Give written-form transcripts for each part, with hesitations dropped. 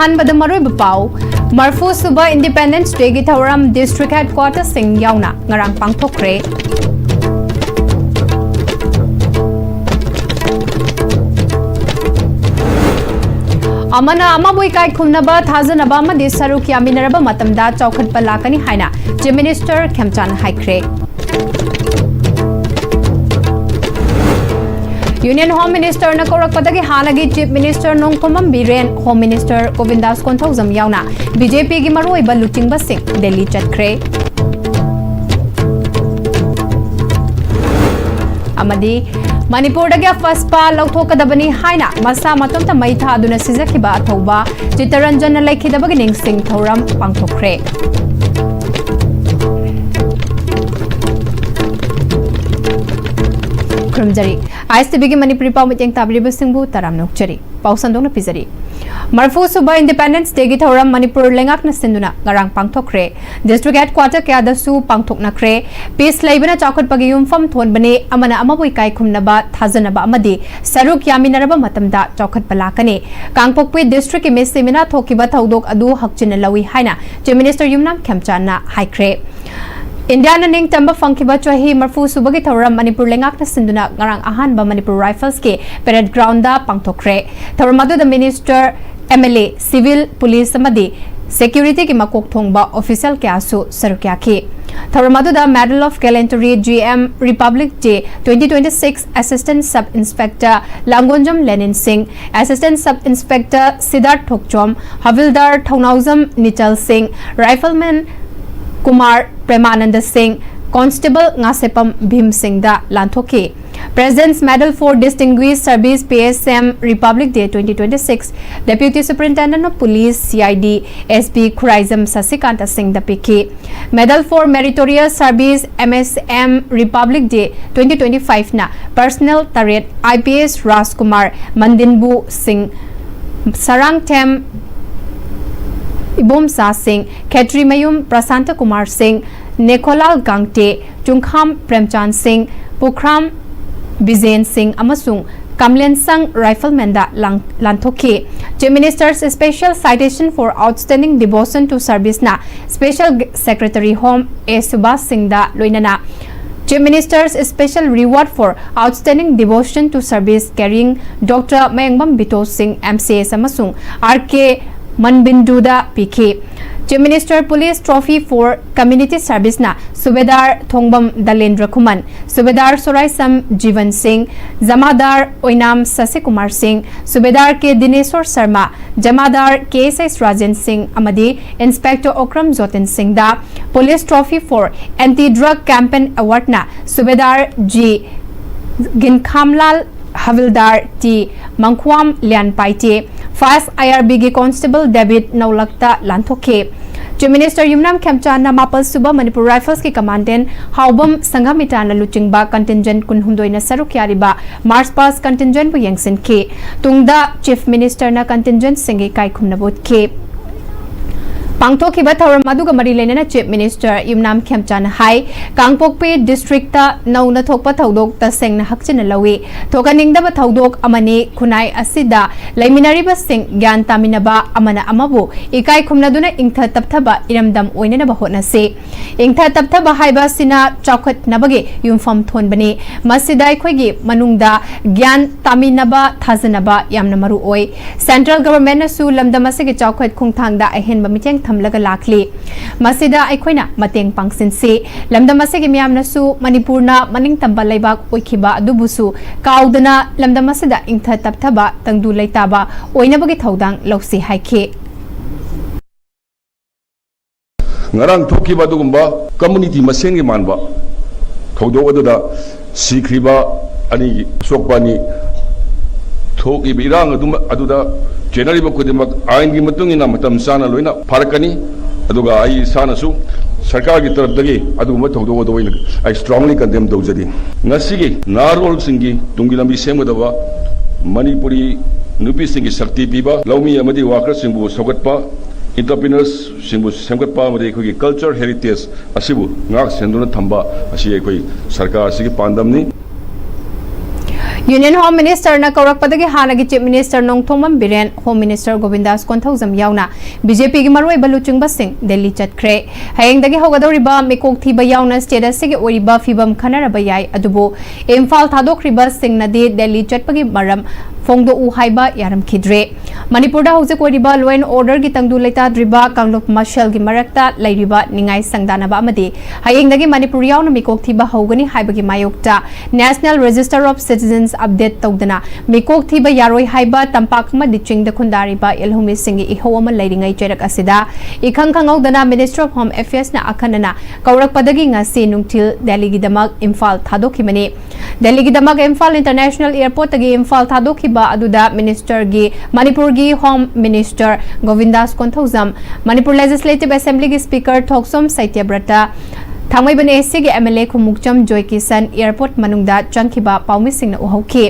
अहानबद मरोइब पाउ मरफू सुबह independence day की थौरम डिस्ट्रिक्ट हेडक्वार्टर सिंह याउना ngarang pangthokre अमना अमाबुई काय खुमनबा थाजनबा अमदि सरुक यामिनरबा मतमदा चौखटपा लाकनी हाइना चीफ मिनिस्टर खेमचान हाइख्रे यूनियन होम मिनिस्टर न कोरकपदगी हानगी चीफ मिनिस्टर नोंगकोमम बीरेन होम मिनिस्टर गोविंदास कोंथौजम याउना बीजेपी की मरोइबा लुचिंगबा सिंह दिल्ली चटख्रे अमदी मणिपुर फस्पा लौथोकदबनी हाइना मसा मतोमता मई थादुना सिजखिबा अथौबा चित्तरंजन लेखिदबगी निंगसिंग थौरम पांगथोखरे खुरमजरी ISTV की मणिपुरी पाउ मितेंग ताबरिबा सिंगबु तराम नोकचरी पाउ संदोंग पिजरी मरफू सुबह इंडिपेंडेंस डे की थौरम मणिपुर लेंगाक सिंदुना ngarang पांगथोखरे डिस्ट्रिक्ट हेडक्वार्टर क्यादसु पांगथोकनखरे पीस लेबना चौखटपगी युमफम थोनबने अमना अमबुई काय खुमनबा थाजनबा अमदि सरुक यामिनरबा मतमदा चौखटपा लाकने कांगपोकपी डिस्ट्रिक्ट की मिसिमिना थोकिबा थौदोक अदु हक्चिन लवी हाइना चीफ मिनिस्टर युमनाम खेमचाना हाइख्रे इंडिया निंग तंबा फंकिबा चही मरफू सुबगी थौरम मणिपुर लेंगाक सिंदुना ngarang अहानबा मणिपुर राइफल्स के परेड ग्राउंड दा पांगथोखरे थौरम अदुदा मिनिस्टर MLA सिविल पुलिस अमदि सिक्योरिटी की मकोक थोंगबा ऑफिशियल क्यासु सरुक्याखी थौरम अदुदा medal of gallantry GM republic day 2026 assistant sub inspector Langonjam Lenin Singh assistant sub inspector Siddhartha Thokchom havildar Thounaojam Nichal Singh rifleman Kumar Premanand Singh constable Ngasepam Bhim Singh दा लांथोके President's Medal for Distinguished Service PSM Republic Day 2026 Deputy Superintendent of Police CID SB Khuraizam Sasikanta Singh Dapiki Medal for Meritorious Service MSM Republic Day 2025 na Personnel Taret IPS Rajkumar Mandinbu Singh Sarang Tem Ibom Sa Singh Khetri Mayum Prasanta Kumar Singh Nekolal Gangte Chungkham Premchand Singh Pukram Bizen Singh amasung Kamlen Sang Rifleman da Lanthoke Chief Minister's Special Citation for Outstanding Devotion to Service na Special Secretary Home A Subhas Singh da Loinana Chief Minister's Special Reward for Outstanding Devotion to Service carrying Dr. Mayangbam Bito Singh MCS amasung RK Manbinduda PK Chief Minister Police Trophy for Community Service na Subedar Thongbam Dalendra Kuman, Subedar Soraisam Jivan Singh, Zamadar Oinam Sasikumar Singh, Subedar K Dineswar Sharma, Jamadar KSS Rajan Singh Amadi, Inspector Okram Zotin Singh da Police Trophy for Anti-Drug Campaign Award na Subedar G Ginkhamlal Havildar T Mangkwam Lian Paite Fast IRB की constable David नौलक्ता लांथोके chief minister Yumnam खेमचाना मापल सुबह Manipur rifles की commandant Haobam संघमिताना लुचिंगबा contingent कुनहुमदोइना सरुक यारिबा मार्च पास कंटिंजेंट बु यंगसिनके तुंगदा चीफ मिनिस्टर ना कंटिंजेंट सिंगे काय खुमनबोतके पांगथोखिबा थौरम अदुगा मरी लेना चीफ मिनिस्टर युमनाम खेमचाना हाई कांगपोकपे डिस्ट्रिक्ट नौना थोकपा थौदोक तसेंगना हक्चिन लवे थोकनिंगदबा थौदोक अमने खुनाई असिदा लेमिनारिबा सिंग ज्ञान तामिनबा अमना अमबु इकाई खुमनदुना इंथा तपथबा इरमदम ओइननबा होतनासे इंथा तपथबा हाइबा सिना चौखटनबगे युमफम थोनबने मसिदा अखोइगी मनुंगदा ज्ञान तामिनबा थाजनबा यामना मरु ओइ सेंट्रल गवर्नमेंट सु लमदमसेगे चौखट खुंगथांगदा अहेनबा मिटेंग थमलगा लाखली मसिदा अखोइना मतेंग पांगसिनसे लमदमसेगे मियामनसु मणिपुरना मनिंग तंबा लेबाक ओइखिबा अदुबुसु काउदना लमदमसेदा इंथा तपथबा तंगदु लेताबा ओइनबगे थौदांग लौसी हाइखे ngarang thokiba dugumba community masengi manba thodo aduda sikriba ani sokpani thoki birang aduda generally bakudima ain gi matungina matam sana loina farakani aduga ai sana su sarkar gi taraf dagi adugumba thodo odoina I strongly condemn dojadi ngasigi narol singi tungi lambi semudaba manipuri nupi singi shakti piba laumi amadi worker singbu sogatpa entrepreneurs singbu semgatpa amadi khoi culture heritage asibu ngak senduna thamba asi khoi sarkar asigi pandamni union home minister न कौरकपदगी हानगी chief minister Nongthombam Biren home minister Govindas Konthoujam यावना BJP की मरोई बलुचिंग बसिंग दिल्ली चटख्रे हयेंदगी होगदौरिबा मिकोक थीबा यावना स्टेट असिगे ओरिबा फिबम खनरबा याय अदुबो इम्फाल थादोखरिबा सिंगनदी दिल्ली चटपगी मरम फोंदो उ हाइबा यारमखिद्रे मणिपुर हौजिक ओरिबा लॉ एंड ऑर्डर की तंगदु लेताद्रिबा कांगलुप मार्शल की मरक्ता लैरिबा निंगाई संगदानबा अमदि हयेंदगी मणिपुर यावना मिकोक थीबा हौगनी हाइबगी मायोक्ता national register of citizens update तौदना मिकोक थीबा यारोई हाइबा तंपाक मदि चिंग द खुंदारिबा एलहुमी सिंगी इहो अमा लैरिंगाई चेरक असिदा इखंग खंगौदना मिनिस्टर ऑफ होम अफेयर्स ना अखनना कौरकपदगी ngasi nungthil दिल्ली की दमक इम्फाल थादोखिमनी दिल्ली की दमक इम्फाल इंटरनेशनल एयरपोर्ट तगी इम्फाल थादोखि अदुदा मिनिस्टर की मणिपुर की home minister Govindas Konthoujam Manipur legislative assembly की स्पीकर थोक्सोम सैत्यव्रता थांगमैबन एसी के एमएलए खुमुक्चम जॉय किशन एयरपोर्ट मनुंगदा चंखिबा पाउमिसिंग उहौखि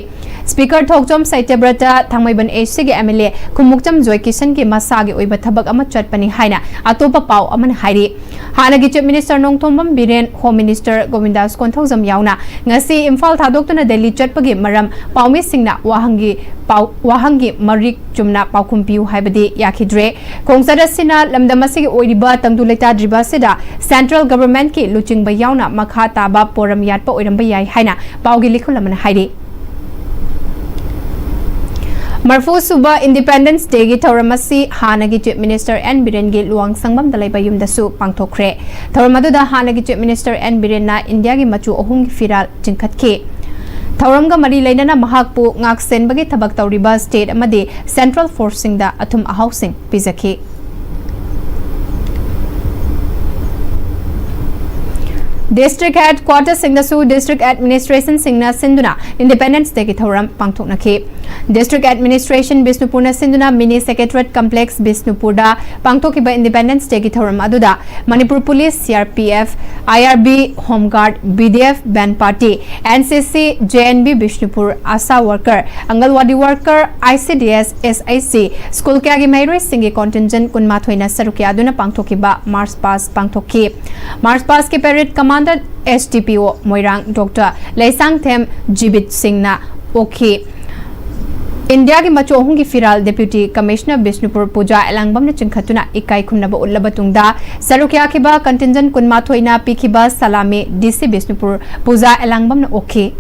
स्पीकर थोक्चोम सैत्यव्रता थांगमैबन एसी के एमएलए खुमुक्चम जॉय किशन की मसागे ओइबा थबक अमा चटपनी हाइना अतोपा पाउ अमन हाइरि हानगी chief minister Nongthombam Biren home minister Govindas Konthoujam यावना ngasi इम्फाल थादोक्तुना दिल्ली चटपगी मरम पाउमिसिंगना वाहंगी मरिक चुमना पाउखुम पिउ हाइबदि याखिद्रे खोंसदसिना लमदमसिगे ओइरिबा तंगदु लेताद्रिबा सेदा सेंट्रल गवर्नमेंट की लुचिंग यावना मखा ताबा पोरम याटपा ओइरंबा याय हाइना पाउगी लिखुलमन हाइरि मरफू सुबा इंडिपेंडेंस डे की थौरमसी हानगी चीफ मिनिस्टर एन बिरेन की लुवांग संगम दलाइबा युमदसु पांगथोखरे थौरमदुदा हानगी चीफ मिनिस्टर एन बिरेन ना इंडिया की मचु अहुम की फिराल चिंखतखे थौरमगा मरी लेना महाकपु ngaksenbagi thabak tawriba state amadi central forcing da athum ahausing pizakhi District Headquarters Singnasu District Administration Singna Sinduna Independence Day ki thoram pangthoknakhi District Administration Bisnupurna Sinduna Mini Secretariat Complex Bisnupur da pangthokiba Independence Day ki thoram aduda Manipur Police CRPF IRB Home Guard BDF Band Party NCC JNB Bisnupur ASA Worker Angalwadi Worker ICDS SIC School kyagi mairoi singi contingent kunma thoina sarukya aduna pangthokiba March Pass pangthokhi March Pass ke parade command SDPO Moirang Dr. Laisang Them Jibit Singh na okay India की मचोहूं की फिराल deputy commissioner Bishnupur पूजा एलांगबम ने चिंखतुना इकाई खुन्नब उल्लबतुंगदा सरुक्याखिबा contingent कुनमाथोइना पिखिबा सलामी DC Bishnupur पूजा एलांगबम ने okay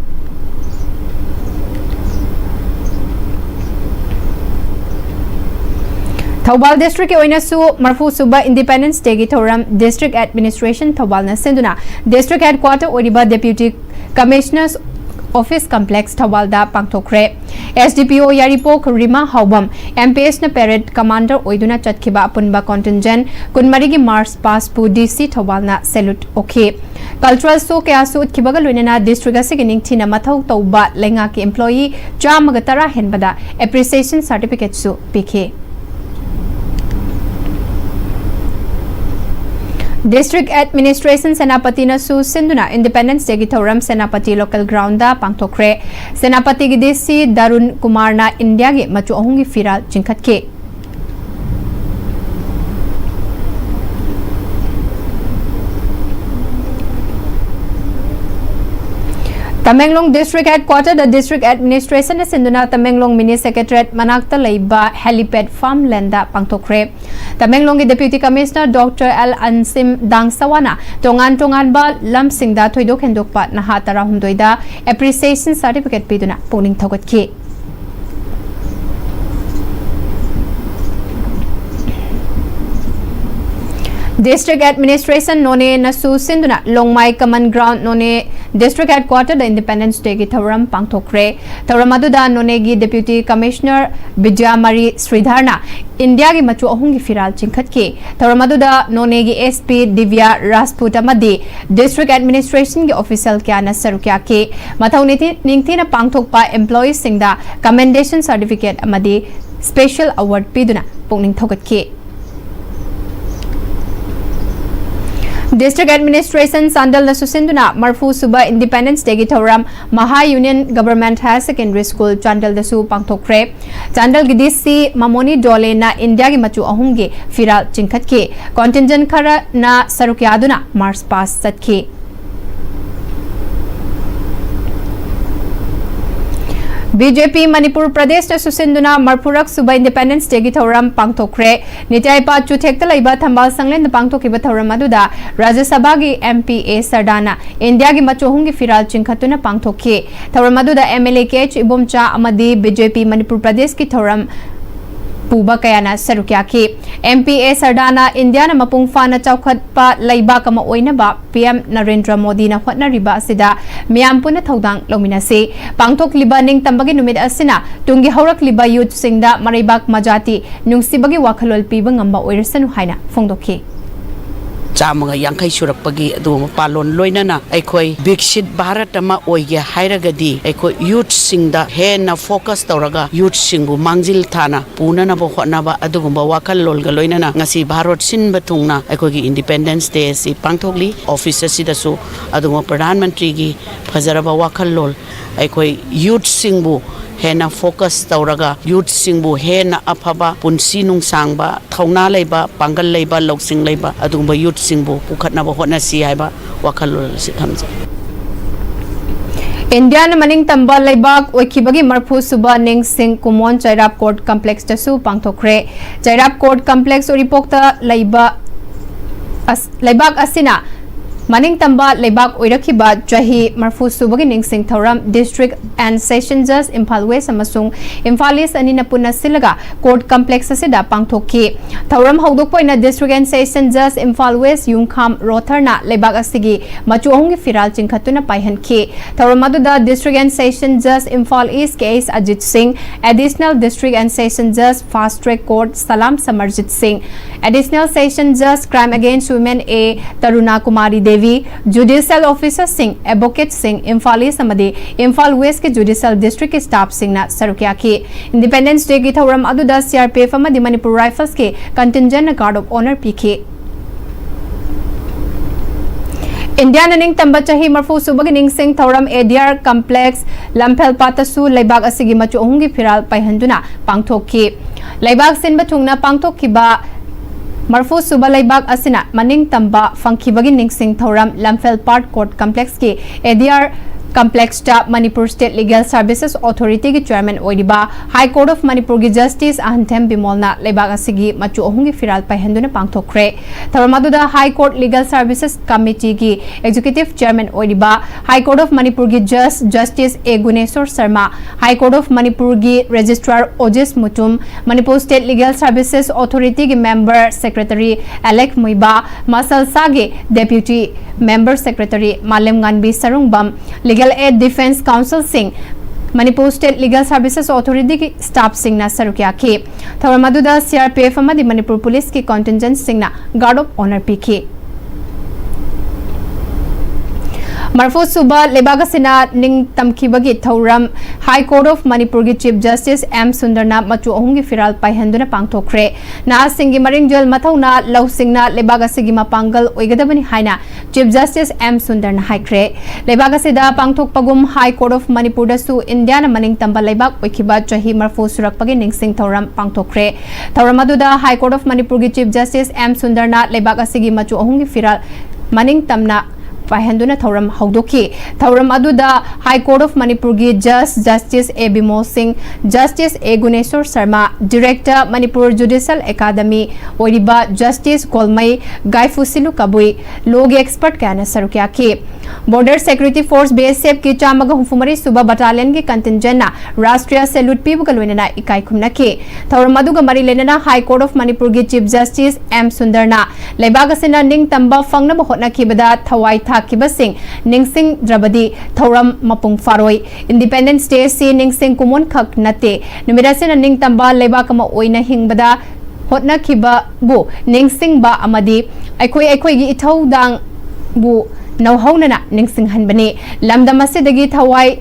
Thoubal district के ओइनासु मरफू सुबा independence day की थौरम डिस्ट्रिक्ट एडमिनिस्ट्रेशन थौबाल न सेंदुना डिस्ट्रिक्ट हेडक्वार्टर ओरिबा डिप्यूटी कमिश्नर्स ऑफिस कॉम्प्लेक्स थौबालदा पांगथोखरे एसडीपीओ यारिपोक रिमा हाउबम एमपीएस न पेरेड कमांडर ओइदुना चटखिबा अपुनबा कॉन्टिंजेंट कुनमरी की मार्च पास पु डीसी थौबालना सैल्यूट ओके कल्चरल शो कयासु उत्खिबगा लोइनना डिस्ट्रिक्ट असिगे निंगथिना मथौ तौबा लेंगा के एम्प्लॉई 113 हेनबदा एप्रिसिएशन सर्टिफिकेट सु पिखे District Administration Senapati na su sinduna Independence Day ki thoram Senapati local ground da pangthokre Senapati ki DC Darun Kumar na India ge machu ahung gi firal chinkhatke Tamenglong District Headquarters the District Administration is Sinduna Tamenglong Mini Secretariat Manakta Leiba Helipad Farmland da pangthokre Tamenglong ki Deputy Commissioner Dr. L. Ansim Dangsawana tongan ba lam singda thoidok hendokpa naha tara humdoida appreciation certificate piduna puning thogatki District Administration none nasu sinduna Longmai Common Ground none District Headquarters the Independence Day ki thoram pangthokre thoram aduda none gi Deputy Commissioner Bidyamari Sridharna India ki machu ahung gi firal chinkhatki thoram aduda none gi SP Divya Rajput amadi District Administration ki official kya na sarukya ke mathau ningthina pangthokpa employees singda commendation certificate amadi special award piduna pungning thogatki District Administration Sandal na susinduna Marfu Suba Independence Day ki thoram Maha Union Government Higher Secondary School Chandal da su pangthokre Chandal gi DC Mamoni Dole na India gi machu ahung ge firal chinkhatke contingent khara na sarukyaduna March Pass satke BJP Manipur Pradesh सुसिंदुना मरफुरक सुबह independence day की थौरम पांगथोखरे नित्यायपा चुथेक्ता लैबा थंबाल संगलेन पांगथोखिबा थौरम अदुदा राज्य सभा की MP सरदाना India की मचोहुंग की फिराल चिंखतुना पांगथोखि थौरम अदुदा MLA KH इबोमचा अमदी बीजेपी मणिपुर प्रदेश की थौरम पूबा कयाना सरुक्याखि MP सरदाना इंडिया न मपुंग फाना चौखटपा लैबाक अमा ओइनबा PM नरेंद्र मोदी न होटनरिबा असिदा मियाम पुना थौदांग लौमिनासि पांगथोखलिबा निंगतंबगी नुमित असिना तुंगी हौरकलिबा यूथ सिंगदा मरैबाक मजाति नुंगसिबगी वाखलोल पीबा ngamba ओइरसनु हाइना फोंदोखि चामगा यांखै सुरकपगी अदुम पालोन लोइनना अखोई विकसित भारत अमा ओइगे हाइरगदी अखोई यूथ सिंगदा हेना फोकस तौरगा यूथ सिंगु मांगजिल थाना पुननबो होनबा अदुगुंबा वाखल लोलगा लोइनना ngasi भारत सिनबा थुंगना अखोगी इंडिपेंडेंस डे सि पांगथोगली ऑफिस सिदसु अदुम प्रधानमंत्री की फजरबा वाखल लोल अखोई यूथ सिंगबु हेना फोकस तौरगा यूथ सिंगबु हेना अफबा पुंसी नुंगसांगबा थौना लेबा पांगल लेबा लौसिंग लेबा अदुगुंबा यूथ सिंगबु पुखतनबा होनसी हाइबा वाखलोल सि थमजे इंडिया न मनिंग तंबा लेबाक ओखिबगी मरफु सुबा निंग सिंह कुमोन चैराप कोर्ट कॉम्प्लेक्स तसु पांगथोखरे चैराप कोर्ट कॉम्प्लेक्स ओरिपोक्ता लेबाक असिना मनिंग तंबा लेबाक ओइरखिबा चही मरफु सुबगी निंगसिंग थौरम डिस्ट्रिक्ट एंड सेशन जज Imphal waste अमसुंग Imphal east अनिना Pune सिलगा court complex असिदा पांगथोखि थौरम हौदोकपोइना district and session जज इम्फाल वेस्ट युंखाम रोथरना लेबाक असिगी मचुअहुंगी फिराल चिंखतुना पाइहनखि थौरम अदुदा डिस्ट्रिक्ट एंड सेशन जज Imphal east case Ajit Singh additional district and session जज फास्ट ट्रैक कोर्ट सलाम समरजित सिंह एडिशनल सेशन जज क्राइम अगेंस्ट वुमेन ए तरुणा कुमारी देवी जुडिशियल ऑफिसर सिंह advocate सिंह इम्फाल ईस्ट अमदी इम्फाल वेस्ट के जुडिशियल डिस्ट्रिक्ट के स्टाफ सिंह सरुक्याखि इंडिपेंडेंस डे की थौरम अदुदा CRPF अमदी मणिपुर राइफल्स के कंटिंजेंट गार्ड ऑफ ऑनर पीखि इंडिया निंग तंबा चही मरफु सुबगी निंग सिंह थौरम ADR कॉम्प्लेक्स लमफेल पातसु लेबाक असिगी मचुअहुंगी फिराल पाइहंदुना पांगथोखि लेबाक सिनबा थुंगना पांगथोखिबा मरफु सुबा लेबाक असिना मनिंग तंबा फंखिबगी निंग सिंह थौरम लमफेल पार्ट कोर्ट कॉम्प्लेक्स के ADR complex Manipur state legal services authority की चेयरमैन ओइरिबा हाई कोर्ट ऑफ मणिपुर की जस्टिस अहंथेम बिमोलना लेबाक असिगी मचु अहुंगी फिराल पाइहंदुना पांगथोखरे थौरम अदुदा high court legal services committee की एग्जीक्यूटिव चेयरमैन ओइरिबा हाई कोर्ट ऑफ मणिपुर की justice A Guneshwar Sharma high court of Manipur की रजिस्ट्रार ओजिस Mutum Manipur state legal services authority की मेंबर सेक्रेटरी एलेक मुइबा मसलसा के deputy member secretary Malemnganbi Sarungbam legal aid defence council सिंह Manipur state legal services authority की स्टाफ सिंह सरुक्याखि थौरम अदुदा CRPF अमदी मणिपुर पुलिस की कंटिंजेंट सिंह गार्ड ऑफ ऑनर पीखि मरफु सुबा लेबागसिना निंग तमखिबगी थौरम हाई कोर्ट ऑफ मणिपुर की चीफ जस्टिस M सुंदरना मचु अहुंगी फिराल पाइहंदुना पांगथोखरे ना सिंगी मरिंगजल मथौना लौसिंगना लेबागसिगी मपांगल ओइगदबनी हाइना चीफ जस्टिस M सुंदरना हाइख्रे लेबागसिदा पांगथोकपगुम हाई कोर्ट ऑफ मणिपुर दसु इंडिया न मनिंग तंबा लेबाक ओइखिबा चही मरफु सुरकपगी निंगसिंग थौरम पांगथोखरे थौरम अदुदा हाई कोर्ट ऑफ मणिपुर की चीफ जस्टिस M सुंदरना लेबागसिगी मचु अहुंगी फिराल मनिंग तमना पाइहंदुना थौरम हौदोखि थौरम अदुदा हाई कोर्ट ऑफ मणिपुर की justice A Bimol Singh justice A Guneshwar Sharma director Manipur judicial academy ओइरिबा जस्टिस गोलमई गाइफुसिलु कबुई लोग एक्सपर्ट कहना सरुक्याखि बॉर्डर सिक्योरिटी फोर्स BSF की चामगा हुफुमरी सुबह बटालियन की कंटिंजेंट राष्ट्रीय सैल्यूट पीबगा लोइनना इकाई खुमनखि थौरम अदुगा मरी लेनना हाई कोर्ट ऑफ मणिपुर की चीफ जस्टिस M सुंदरना लेबागसिना निंग तंबा फंगनब होटनाखिबदा थवाई थाकिबसिंग निंगसिंग द्रबदी थौरम मपुंग फारोई इंडिपेंडेंस डे से निंगसिंग कुमोन खक नते नुमिरासिना निंग तंबा लेबाकमा ओइना हिंगबदा होटनाखिबबु निंगसिंग बा अमदी अखोई इथौदांग बु नौहौनना निंगसिंग हनबने लमदम असिदगी थवाई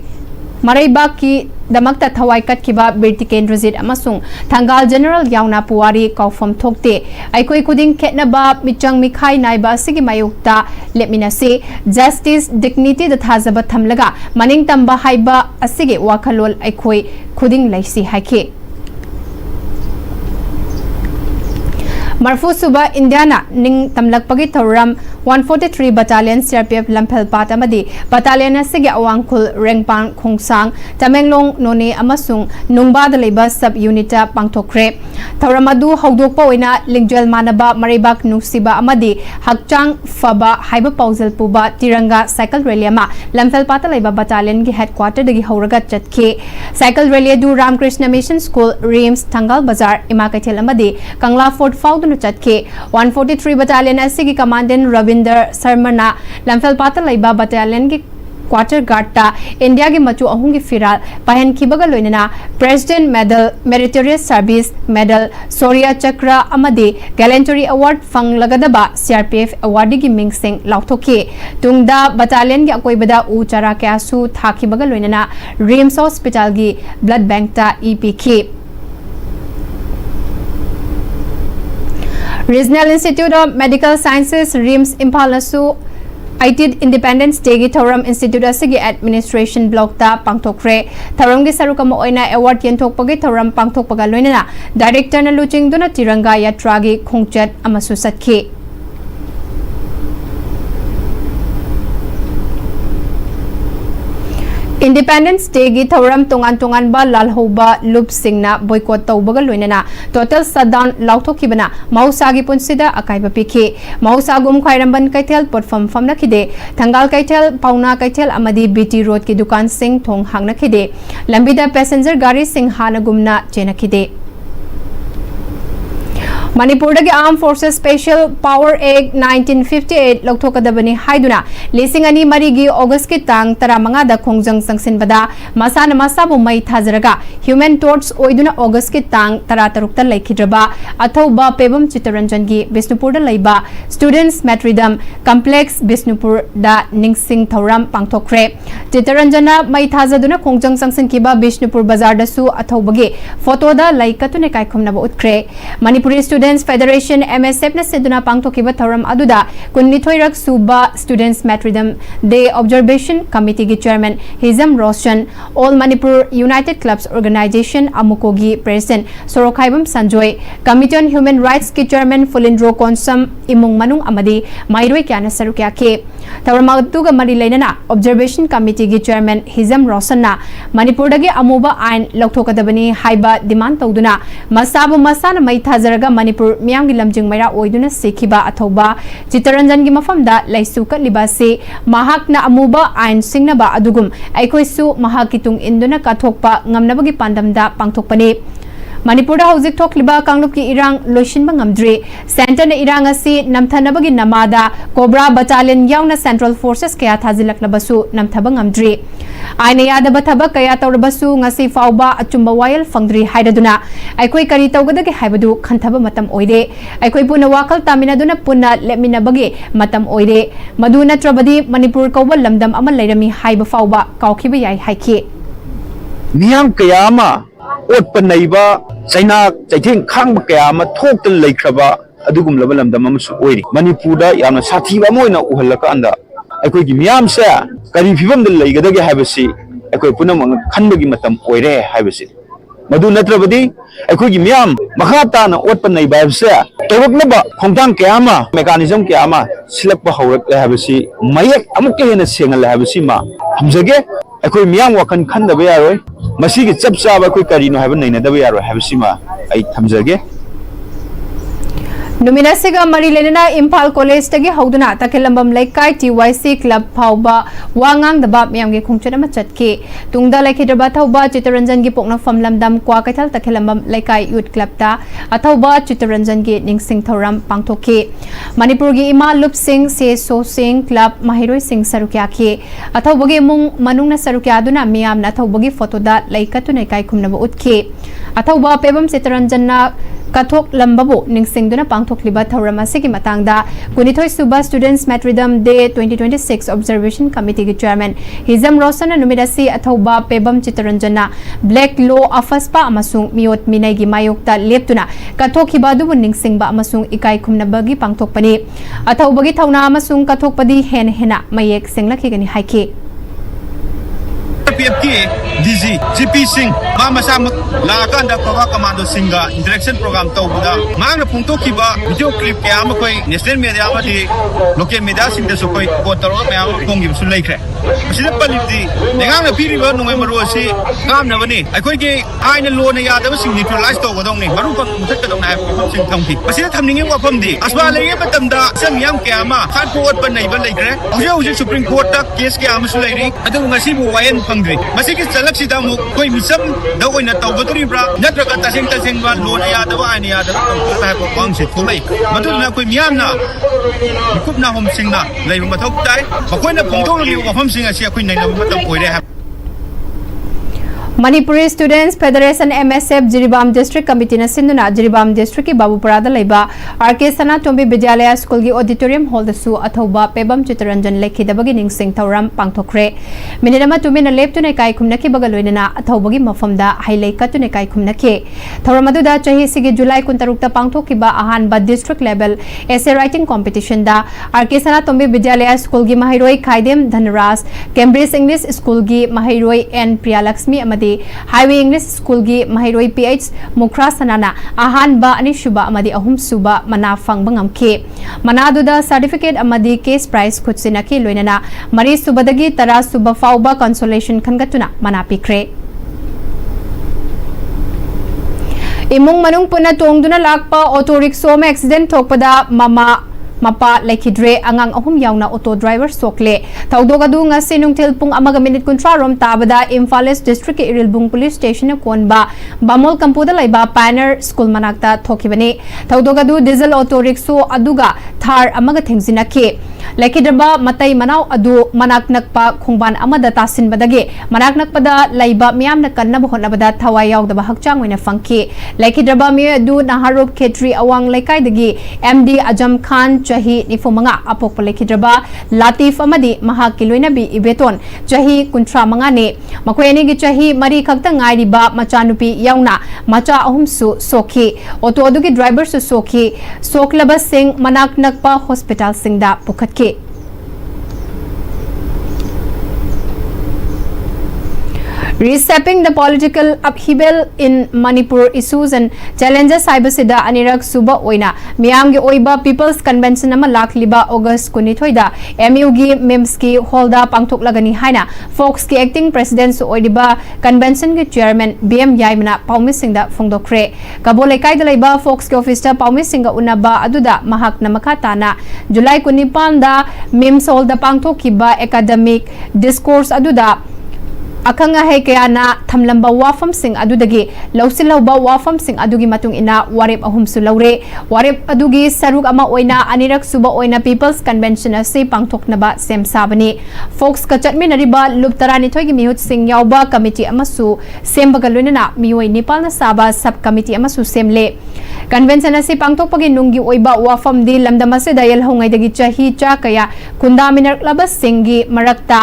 मरैबाक की दमकता थवाई कटखिबा बिरति केंद्रजित अमसुंग थंगाल जनरल यावना पुवारी कौफम थोकते अखोई खुदिंग खेतनबा मिचंग मिखाई नाइबा असिगी मायुक्ता लेमिनासे जस्टिस डिग्निटी द थाजबा थमलगा मनिंग तंबा हाइबा असिगे वाखलोल अखोई खुदिंग लैसी हाइखे मरफू सुबा India Ning तमलकपगी थौरम 143 Battalion CRPF Lamphel Pat amadi Battalion asigi awangkhul Rengpang Khongsang Tamenglong Noni amasung Nungbada leiba sub unita pangthokre Tauramadu haudokpa oina lingjel manaba maribak nusiba amadi hakchang faba haiba pausal puba tiranga cycle rally ama Lamphel Pat leiba Battalion gi headquarter dagi hauraga chatke cycle rally du Ramkrishna Mission School Reims Thangal Bazar Imakaithel amadi Kangla Fort Faudunu chatke 143 Battalion asigi commandant Ravinder Sarmana Lamphel Pat leiba Battalion gi quarter guard ta India gi machu ahung gi firal pahen khibaga loinana President Medal Meritorious Service Medal Soria Chakra amadi Gallantry Award fanglagadaba CRPF award gi mingsing lauthoki tungda battalion gi akoibada u chara kya su thakibaga loinana Reims Hospital gi blood bank ta EPK Regional Institute of Medical Sciences Reims Impal nasu ITID Independence Day gi Thoram Institute asigi Administration Block ta pangthokre Thoram gi sarukama oina award yenthokpagi Thoram pangthokpaga loinana Director na luching duna tiranga yatra gi khongchat amasu satki Independence Day gi Thoram tongan ba lalhoba loop singna boycott tawbaga loinana total shutdown lauthokibana mausa gi punsida akaiba pikhi mausa gum khairamban kaithel platform famna khide thangal kaithel pauna kaithel amadi BT road ki dukan sing thong hangna khide lambida passenger gari sing hana gumna chena khide Manipur dagi Armed Forces Special Power Act 1958 lokthokadabani haiduna lising ani marigi August ki tang taramanga da khongjang sangsinbada masana masabu mai thajaraga human torch oiduna August ki tang taratarukta laikhidraba athauba pebam chitaranjan gi Bisnupur da laiba Students Matridam Complex Bisnupur da ningsing thoram pangthokre chitaranjana mai thajaduna khongjang sangsinkiba Bisnupur bazar da su athaubagi photo da laikatune kaikhumna ba utkre Manipuri Students Federation MSF na seduna pangthokiba thoram aduda kunnithoirak suba Students Matridam Day Observation Committee gi Chairman Hizam Roshan All Manipur United Clubs Organization Amukogi President Sorokhaibam Sanjoy Committee on Human Rights ki Chairman Fulindro Konsam Imung Manung Amadi Mairoi Kyana Sarukya ke thoram aduga mari leinana Observation Committee gi Chairman Hizam Roshan na Manipur dagi amuba ain lokthokadabani haiba demand tawduna masabu masana mai thajaraga Manipur Myangi lamjing maira oiduna sekhiba athoba chitaranjan gi mafamda laisu kalibasi mahakna amuba ain singnaba adugum aikoisu mahakitung induna kathokpa ngamnabagi pandamda pangthokpani Manipur hauzik thokliba kanglup ki irang loishinba ngamdri center na irang asi namthanabagi namada Cobra Battalion yauna Central Forces kaya thajilaklabasu namthaba ngamdri aina yadaba thabak kaya tawrabasu ngasi fauba achumba wayal fangdri haidaduna aikoi kari tawgadagi haibadu khanthaba matam oide aikoi puna wakal taminaduna puna leminabagi matam oide madu natrabadi Manipur kawba lamdam ama lairami haiba fauba kawkhiba yai haiki miyam kayama otpa naiba China chaitheng khangba kayama thoktan laikhraba adugum laba lamdam amasu oiri Manipur da yamna sathiba moina uhalaka anda aikoi gi miyam se kari phibam dal laigadagi haibasi aikoi punam khanbagi matam oire haibasi madu natrabadi aikoi gi miyam makhata na otpa naiba habse tawaknaba khongtang kayama mechanism kayama silakpa haurak haibasi mayak amuk hena sengal haibasi ma hamjage aikoi miyam wakan khandaba yaroi masigi chap chaba koi karino haiba nainadaba yaroi haibasi ma ai thamjage Numinasiga mari lenana Impal College tagi hauduna takilambam laikai TYC Club phauba wangang daba myamge khungchana ma chatki tungda laikhi draba thauba chitaranjan gi pokna famlamdam kwa kaithal takilambam laikai youth club ta athauba chitaranjan gi ningsing thoram pangthoki Manipur gi ima lup singh se so singh club mahiroi singh sarukya ki athauba gi mung manungna sarukya aduna miyam na athauba gi photo da laikatu nei kai khumna ba utki athauba pebam chitaranjan na kathok lambabu ningsingduna pangthokliba thoram asigi matangda kunithoi suba Students Matridam Day 2026 Observation Committee gi Chairman Hizam Rosana numidasi athauba pebam chitaranjana Black Law Afaspa amasung miot minai gi mayokta leptuna kathokhiba dubu ningsingba amasung ikai khumnabagi pangthokpani athaubagi thauna amasung kathokpadi hena mayek senglakhi gani haiki PFK DG GP Singh masa lakan da kawa commando singa interaction program tawbuda mang pungto kiba video clip kaya ma koi national media ma di local media sing da so koi ko taro ma kong gi su laikre asida paliti nengang na piri ba nungai maru si kam na bani ai koi ge ai na lo na ya da sing neutralize to godong ni maru ka mutat ka dong na ko sing thamki asida thamningi wa pham di asba lege batam da sam yam kaya ma khan ko wat ban nai ba laikre uje supreme court ta case kaya ma su lairi adu ngasi bu wayan phangri masi ki chalak sida mu koi misam da oi na taw baturi bra natra ka tasing ba lo na ya da ba ani ya da ko ta ko kwang sit ko lai matu na koi miam na kup na hom sing na lai ma thok tai ba koi na phong thok li wa pham sing asia koi nai na ma tam koi re ha Manipuri Students Federation MSF Jiribam District Committee na sinduna Jiribam District ki Babuparada laiba RK Sana Tombi Vidyalaya School gi auditorium hall da su athoba pebam chitranjan lekhi da bagi ningsing thauram pangthokre minidama tumi na leptu ne kai khumna ki bagaloina na athoba gi mafam da highlight ka tu ne kai khumna ke thauram adu da chahi sigi July 16 ta pangthok ki ba ahan ba district level essay writing competition da RK Sana Tombi Vidyalaya School gi mahiroi Khaidem Dhanraj Cambridge English School gi mahiroi N Priyalakshmi amadi Highway English School gi mahiroi PH Mukra Sanana ahan ba ani shuba amadi ahum suba mana fang bangam ke manadu da certificate amadi case prize khutsina ki loinana mari subadagi tara suba fauba consolation khangatuna mana pikre imung manung puna tongduna lakpa auto rickshaw ma accident thokpada mapa laikidre angang ahum yauna auto driver sokle thaudogadu nga sinungthil pung amaga minute kuntra rom tabada Imphal East District ke Irilbung Police Station konba Bamol Kampuda laiba Pioneer School manakta thokibani thaudogadu diesel auto rickshaw aduga thar amaga thengzina ke laikidaba matai manau adu manaknakpa khungban amada tasin badage manaknakpada laiba miyam na kanna bahonabada thawai yaudaba hakchang oina fangki laikidaba mi adu naharup khetri awang laikai dagi MD Ajam Khan chahi nifumanga apok palekidraba Latif amadi mahakiloina bi ibeton chahi kuntra manga ne makoyani gi chahi mari khakta ngai ba machanupi yauna macha ahum su sokhi auto adu gi driver su sokhi soklaba sing manak nakpa hospital singda pukhatke Reshaping the political upheaval in Manipur issues and challenges Saibasida Anirak Suba Oina Miamgi Oiba People's Convention ama lakliba August kunithoida MU gi MEMS ki holda pangthok lagani haina Fox ki acting president su oidiba convention gi chairman BM Yaimana Paumi Singda Fongdokre Kabole kaida laiba Fox ki office ta Paumi Singa unaba aduda mahak namakatana July 19 da MEMS holda pangthok kiba academic discourse aduda akanga hai kaya na thamlamba wafam sing adudagi lausilauba wafam sing adugi matung ina warep ahum su laure warep adugi saruk ama oina anirak suba oina People's Convention ase pangthokna ba sem sabani Fox ka chatmi nariba luptarani thoigi mihut sing yauba committee amasu sembaga loinana mioi Nepal na saba sub committee amasu semle convention ase pangthokpagi nunggi oiba wafam di lamdama se dayal hongai dagi chahi cha kaya kundaminar labas singi marakta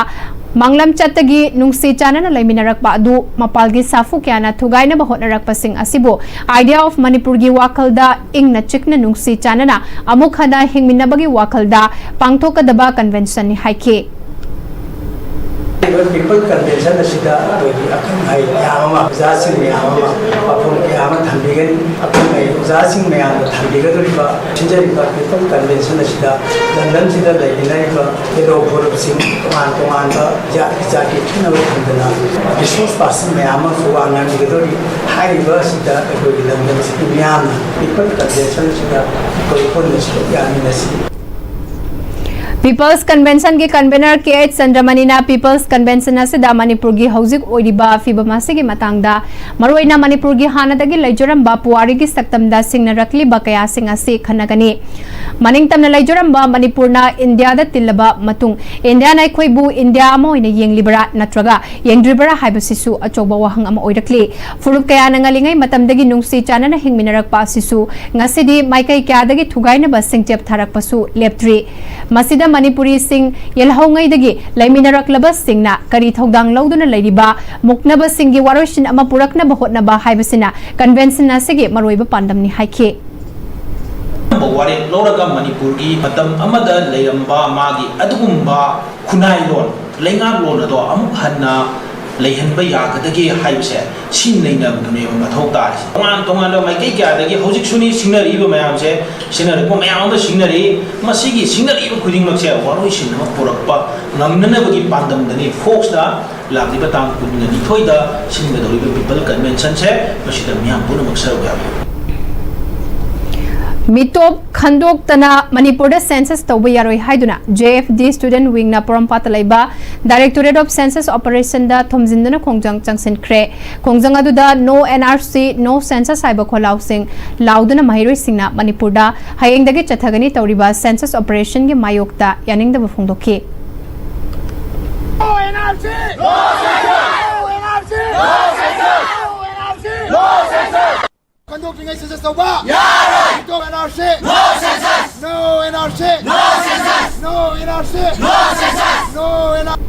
Manglam chatagi nungsi chanana laiminarakpa adu mapalgi safu kyana thugaina ba hotnarakpa sing asibo idea of Manipur gi wakalda ingna chikna nungsi chanana amuk hada hingminabagi wakalda pangthokadaba convention ni haike People convention asida akang hai yama uzasing yama apun yama thambigan akang hai uzasing yama thambiga doriba chinjari ba people convention asida London sida lainai ba ero forum sing man ba ja ki thina ba thamdana resource person yama suwanga ni dori hai ba sida ko London sida yama people convention sida ko pon sida yami nasi People's Convention ki convener KH Chandramani na People's Convention asida Manipur gi hauzik oidiba fibamasi gi matangda maroina Manipur gi hanadagi laijoram ba puari gi saktamda singna rakli ba kaya singa se khanagani maningtamna laijoram ba Manipur na India da tilaba matung India na khoibu India amo ina yenglibara natraga yengdribara haibasisu achoba wahang ama oirakli furup kaya na ngalingai matamdagi nungsi chanana hingminarak pa sisu ngasidi maikai kya dagi thugaina ba singchep tharak pasu leptri masida Manipuri sing yelhaungai dagi laimiнаrak labas singna kari thodang lauduna lairiba muknaba singi waroshin ama purakna ba hotna ba haibasina convention asigi maroiba pandamni haike wari loraga Manipur gi matam amada leiramba magi adugumba khunai lon lengak lon ado amuk hanna ꯂꯩꯍꯟꯕ ꯌꯥꯒꯗꯒꯦ ꯍꯥꯏꯕꯁꯦ ꯁꯤ ꯅꯩꯅꯕꯗꯨꯅꯦꯕ ꯃꯊꯧ ꯇꯥꯔꯤꯁꯦ ꯇꯣꯉꯥꯟ ꯇꯣꯉꯥꯟꯕ ꯃꯥꯏꯀꯩ ꯀꯌꯥꯗꯒꯤ ꯍꯧꯖꯤꯛꯁꯨꯅꯤ ꯁꯤꯡꯅꯔꯤꯕ ꯃꯌꯥꯝꯁꯦ ꯁꯤꯡꯅꯔꯛꯄ ꯃꯌꯥꯝ ꯑꯃ ꯁꯤꯡꯅꯔꯤ ꯃꯁꯤꯒꯤ ꯁꯤꯡꯅꯔꯤꯕ ꯈꯨꯗꯤꯡꯃꯛꯁꯦ ꯋꯥꯔꯣꯏꯁꯤꯟ ꯑꯃ ꯄꯨꯔꯛꯄ ꯉꯝꯅꯅꯕꯒꯤ ꯄꯥꯟꯗꯝꯗꯅꯤ ꯐꯣꯛꯁꯅ ꯂꯥꯛꯂꯤꯕ ꯇꯥꯡ 22ꯗ ꯁꯤꯟꯒꯗꯧꯔꯤꯕ ꯄꯤꯄꯜ ꯀꯟꯚꯦꯟꯁꯟꯁꯦ ꯃꯁꯤꯗ ꯃꯤꯌꯥꯝ ꯄꯨꯝꯅꯃꯛ ꯁꯔꯨꯛ ꯌꯥꯕꯤꯌꯨ Mitop Khandok-tana Manipur census tawba yaroi haiduna JFD student wing na Porampata laiba Directorate of Census Operation da thomjinduna khongjang changsin khre khongjang aduda no NRC no census haiba kholau sing lauduna mahiroi singna Manipur da hayeng dagi chathagani tawriba census operation gi mayokta yaning da bufungdokhi No NRC no census no NRC no census no NRC no census Conducting census tawba yarai no NRC no census no NRC no census no NRC no census no NRC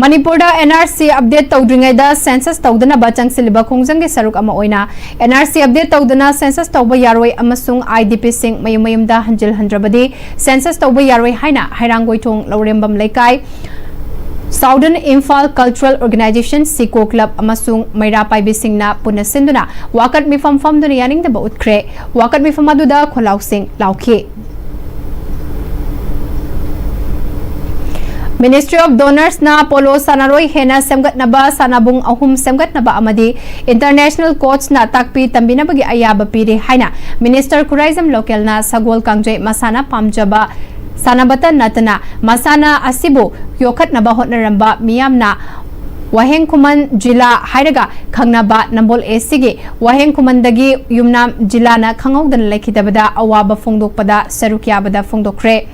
Manipur da NRC update tawdringai da census tawdana ba changsilba khongjang ge saruk ama oina NRC update tawdana census tawba yaroi amasung IDP sing mayum mayum da hanjil handrabadi census tawba yaroi haina hairangoi thong lorembam laikai Southern Imphal Cultural Organization Siko Club amasung Maira Paibi Singna Puna Sinduna Wakat Mifam Fam Duna Yaning da Utkre Wakat Mifam Aduda Kholau Sing Lauki Ministry of Donors na Polo Sanaroi Hena Semgat Naba Sanabung Ahum Semgat Naba Amadi International Courts na Takpi Tambina Bagi Ayaba Piri Haina Minister Kuraizam Local na Sagol Kangjay Masana Pamjaba Sanabata Natana Masana Asibu Yokat Nabahot Naramba Miyamna Waheng Kuman Jila Hairaga Kangnaba Nambol Esigi Waheng Kumandagi Yumnam Jilana Kangogdan Lekidabada Awaba Fungdokpada Sarukyabada Fungdokre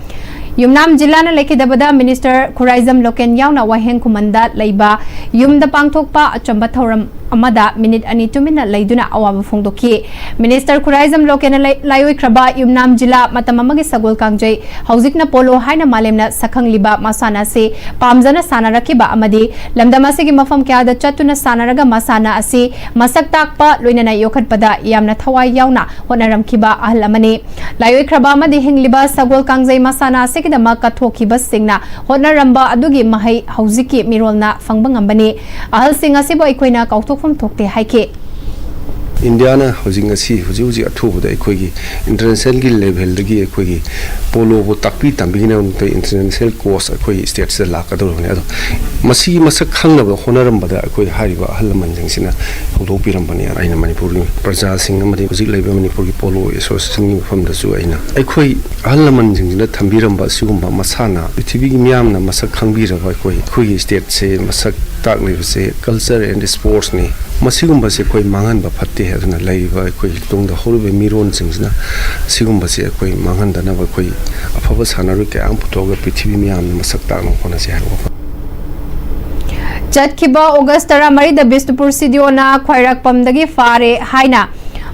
Yumnam Jilana Lekidabada Minister Kuraizam Loken Yauna Waheng Kumanda Laiba Yumda Pangthokpa Achamba Thoram Amada Minute Ani Tumina Laiduna Awaba Fungdoki Minister Kuraizam Loken Layoi Kraba Yumnam Jila Matamamagi Sagol Kangjay Hauzikna Polo Haina Malemna Sakhang Liba Masana se Pamzana Sanarakiba Amadi Lamdamasigi Mafam Kyada Chatuna Sanaraga Masana Asi Masak Takpa Luinana Yokat Pada Yamna Thawai Yauna Honaram Kiba Ahlamani Layoi Kraba Amadi Hingliba Sagol Kangjay Masana Asi Kidama Kathokiba Singna Honaramba Adugi Mahai Hauziki Mirolna Fangbangambani Ahal Singh Asibo Ikoina Kautok From Tokte Haike Indiana housing a sea, Huzi at two, the Equigi, international level, the Equigi, Polo, Tapi, Tambina, the international course, Equi states the Lacador. Masi Masakang of the Honorum, but the Equi Hariba, Halaman, Sina, Lopiramania, Aina Manipuri, Praja Singh, Madi, Labor Manipuri Polo is so singing from the Zuaina. Equi Halaman, the Tambiram, Basumba, Masana, the TV Miamna, Masakambira, Equi state say, Masak Takli, say, culture and sports. Masigumba se koi mangan ba phatte hai na laiba koi tung da horbe miron singsna sigumba se koi mangan da na ba koi afaba sanaru ke ang photo ga prithvi mi am masak ta no hona se haro Chatkiba August Taramari the Bistupur Sidiona Khwairak Pamdagi Fare Haina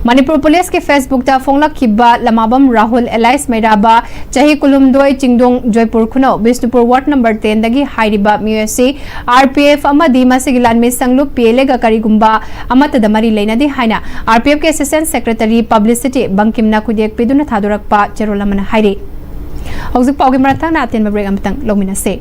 Manipur Police ke Facebook ta phongla kiba lamabam Rahul Elias Mairaba chahi kulumdoi chingdong Joypur Khuno Bisnupur Ward number 10 dagi hairiba MUSC RPF amadi masigilan me sanglu PLA ga karigumba amata damari leinadi haina RPF ke Assistant Secretary Publicity Bangkimna Kudek piduna thadorakpa cherolamana hairi hauzik paugi maratang na aten break amtang lomina se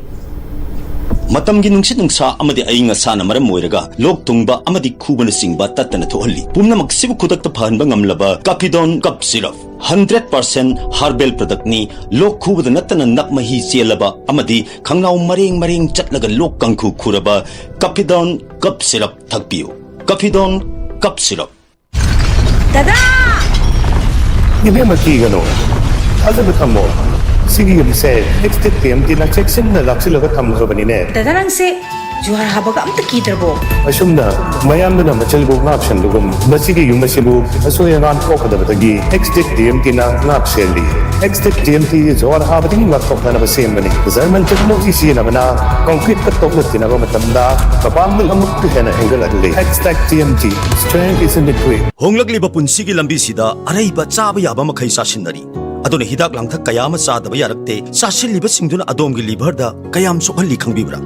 Matam ginungsit nungsa amadi ainga sana maram moiraga lok tungba amadi khubana singba tatana thohalli pumna maksibu khudak ta phanba ngamlaba Capidon cup syrup 100% herbal product ni lok khubada natana nakmahi selaba amadi khangnaw maring chatlaga lok kangkhu khuraba Capidon cup syrup thakpiu Capidon cup syrup Dada Gibe makigano Aza betamo Sige yung say, next time, tinag-section na laksilaga tamzo ba nine? Dadarang se juhar habaga amta kidrabo. Asum na, mayam na machalbog na option lugum. Basige yung masilog, aso yung antok na batagi. Next time, tinag-napseli. Next time, juhar habating matok na nabasim ba ni? Zarman check mo isi na na, concrete katok na tinabamatanda, kapamil amok tuhan na hanggal at late. Next TMT, strength is in the quick. Honglagli ba pun sige lambi sida, aray ba tsaba yaba makaysasin na rin? Aduna hidak lang thak kayama sa daba yarakte sa silibet singduna adom gi liver da kayam sokhali khangbibra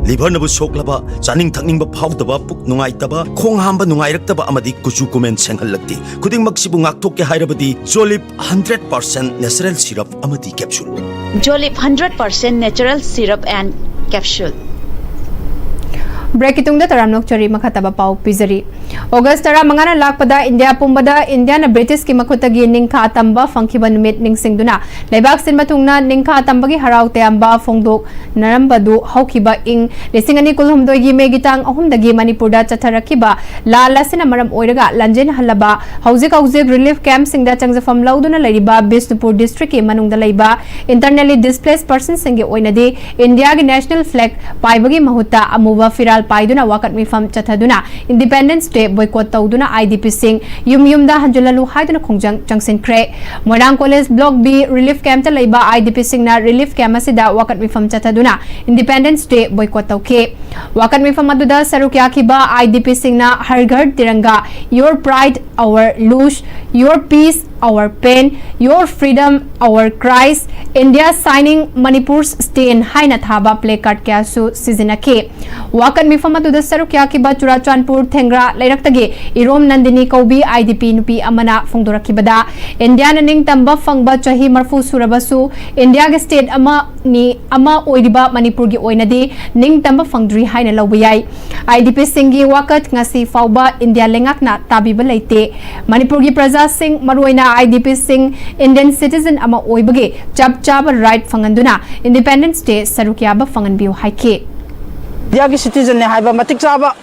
liver na bu soklaba chaning thakning ba phawdaba puk nungai taba khong hamba nungai raktaba amadi kuchu comment senghalakti khuding maksibu ngakthok ke hairabadi Jolip 100% natural syrup amadi capsule Jolip 100% natural syrup and capsule break की तुंगदा तराम नोकचरी मखतबा पाउ पिजरी अगस्त तरा मंगाना लाकपदा India पुंबदा India ना British की मखुतगी निंखा तंबा फंखिबा नुमित निंगसिंगदुना लेबाक सिनबा तुंगना निंखा तंबगी हराव तयंबा फोंगदोक नरंबदु हौखिबा इंग लिसिंगनी कुलहुमदोगी मेगितांग अहुमदगी मणिपुरदा चथरखिबा लालासिना मरम ओइरगा लंजेन हल्लबा हौजिक हौजिक रिलीफ कैंप सिंगदा चंगजफम लौदुना लैरिबा बिष्णुपुर डिस्ट्रिक्ट की मनुंगदा लैबा इंटरनली डिस्प्लेस्ड पर्सन सिंगे ओइनदी इंडिया की नेशनल फ्लैग पाइबगी महुता अमुबा फिराल पाइदुना वाकत मिफम चथदुना इंडिपेंडेंस डे बॉयकॉट तौदुना आईडीपी सिंह युमयुमदा हंजुललु हाइदुना खोंजंग चंगसिनख्रे Moirang college block B relief camp ता लैबा आईडीपी सिंहना रिलीफ कैंप असिदा वाकत मिफम चथदुना इंडिपेंडेंस डे बॉयकॉट तौखे वाकत मिफम अदुदा सरुक याखिबा आईडीपी सिंहना Har Ghar Tiranga your pride our lose your peace our pain, your freedom, our cries, India signing Manipur's stain haina thaba placard kya su sizinake. Wakan mifama to the Sarukya kiba Churachanpur Thengra Lairaktage, Irom Nandini Kobi, IDP Nupi Amana Fungdura Kibada, Indian Ning Tamba Fangba Chahi Marfu Surabasu, India state ama ni ama oiriba Manipurgi oinadi, Ning Tamba Fangdri haina lawiyai. IDP Singi Wakat ngasi fauba India lengakna tabi balaite. Manipurgi Praja Singh Maruina IDP Singh Indian citizen ama oibage chap right fanganduna Independence Day sarukyaba fanganbiu haike Diagi citizen ne haiba matik chaba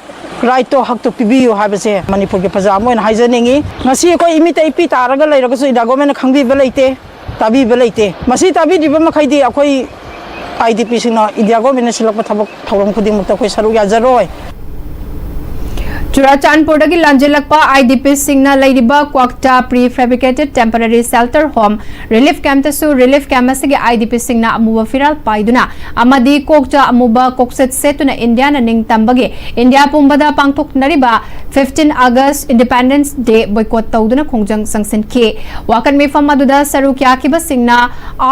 right to hak to pibiu haiba se Manipur ke praja moin haijaningi ngasi ko imita ipi taraga lairaga su ida government khangbi belaite tabi belaite masi tabi diba makhaidi akoi IDP sing na India government silak thabak thawram khuding mukta koi saru ya jaroi Churachanpur dagi lanjelakpa IDP singna laidiba kwakta prefabricated temporary shelter home relief camp tasu relief camp asige IDP singna amuba firal paiduna amadi kokcha amuba kokset setuna India na ning tambage India pumbada pangthok nariba 15 August Independence Day boycott tawduna khongjang sangsen ke wakan mifam aduda sarukya kiba singna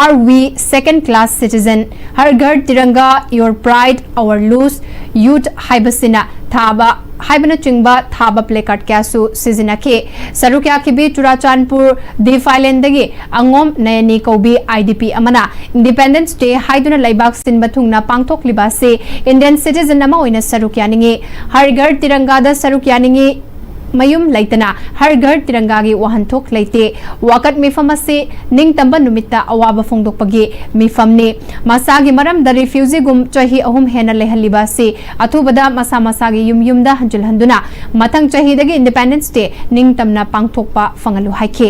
are we second class citizen har ghar tiranga your pride our lose youth haibasina thaba haibana chingba thaba placard kyasu sizinake sarukya kibi Churachanpur Defilendagi angom nayani kobi IDP amana Independence Day haiduna laibak sinba thungna pangthok libase Indian citizen ama oina sarukya ningi har ghar tiranga da sarukya ningi mayum laitana har ghar tiranga gi wahanthok laite wakat mifam ase ning tamba numita awaba phongdokpagi mifamne masagi maram da refugee gum chahi ahum hena lehaliba se athubada masa masagi yumda hanjul handuna mathang chahi dagi Independence Day ning tamna pangthokpa fangalu haike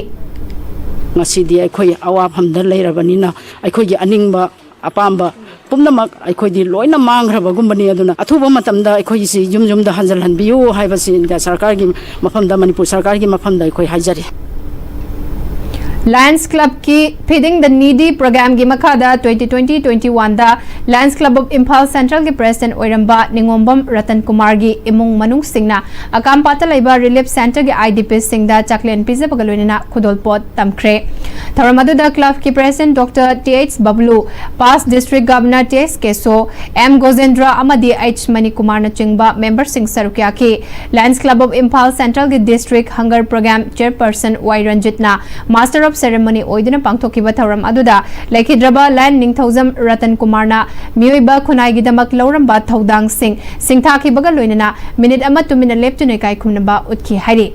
ngasi di akhoi awabham da leirabanina akhoi gi aningba apamba pumnamak akhoi di loina mangraba gumbani aduna athuba matamda akhoi si yum da hanjal hanbiu haibasi india sarkar gi mafam da Manipur sarkar gi mafam da akhoi haijari Lions Club की Feeding the Needy program की मखादा 2020-21 दा Lions Club of Impal Central के president ओइरंबा निंगोंबम Ratan Kumar की इमुंग मनुंग सिंगना अकाम पाता Laiba relief centre के IDP सिंगदा चकलेन पिजे बगलोनिना खुदोलपोत तमख्रे थरमदुदा club की president doctor TH Bablu पास district governor TS केसो M गोजेंद्र अमदी H money Kumar न चिंगबा मेंबर सिंग सरुकिया के Lions Club of Impal Central के district hunger program chairperson Y रंजितना master ceremony oidina pangthokiba thoram aduda lekhidraba land ningthozam ratan kumarna mioiba khunai gidamak loramba thodang singthaki baga loinana minute ama 2 minute leptune kai khumnaba utki hairi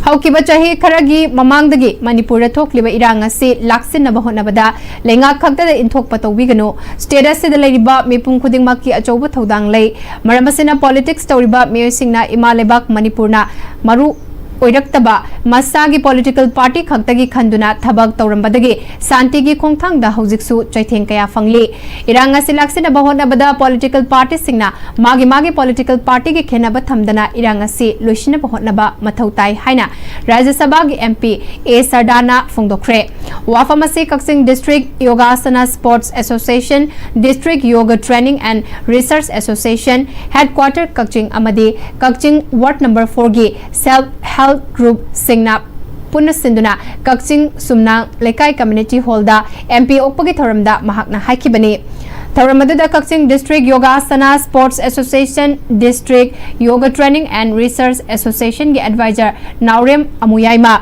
हौकिबा चाहे खरगी ममांगदगी मणिपुर थोकलिबा इरांग असे लाक्सिनबा होनबदा लेंगा खक्तदा इंथोक पतौबिगनो status से लेरिबा मिपुंग खुदिंगमाकी अचौबा थौदांग लै मरमसेना politics तौरिबा मियोसिंगना इमालेबाक मणिपुरना मरु ओइरक्तबा मसागी political party खक्तगी खंदुना थबक तौरंबदगी शांतिगी खोंगथांगदा हौजिकसु चैथेंग कया फंगली इरांग असे लाक्सिनबा होनबदा political party सिंगना मागी political party के खेनबा थमदना इरांग असे लोइसिनबा होनबा मथौ ताई हाइना राज्य सभा की MP A सरदाना फोंगदोख्रे वाफम असे Kakching district Yogasana sports association district yoga training and research association headquarter Kakching अमदी कक्चिंग वार्ड नंबर 4 की सेल्फ हेल्थ ग्रुप सिंगना पुनः सिंधुना कक्चिंग सुमना लेकाई कम्युनिटी हॉलदा MP ओकपगी थोरमदा महाकना हाइकिबनी थोरमदुदा Kakching district Yogasana sports association district yoga training and research association के adviser Naorem Amuyaima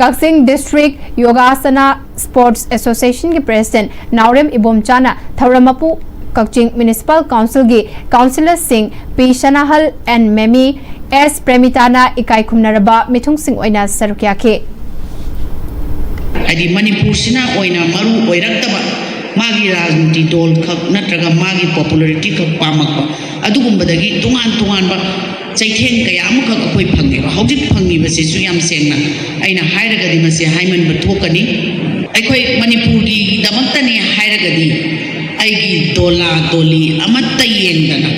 Kakching district Yogasana sports association के प्रेसिडेंट नाउरेम इबोमचाना थौरमपु Kakching Municipal Council gi Councillor Singh P Shanahal and Memi S Premitana ikai khumnaraba mithung sing oina sarukya ke adi Manipur sina oina maru oiraktaba magi rajniti dol khak natraga magi popularity khak pamakba adugumbadagi tungan ba chaitheng kaya amukha akoi phangi hojik phangi base su yam sengna aina hairagadi mase haiman bathokani aikoi Manipur gi damaktani hairagadi aigi dola doli amatta yengdana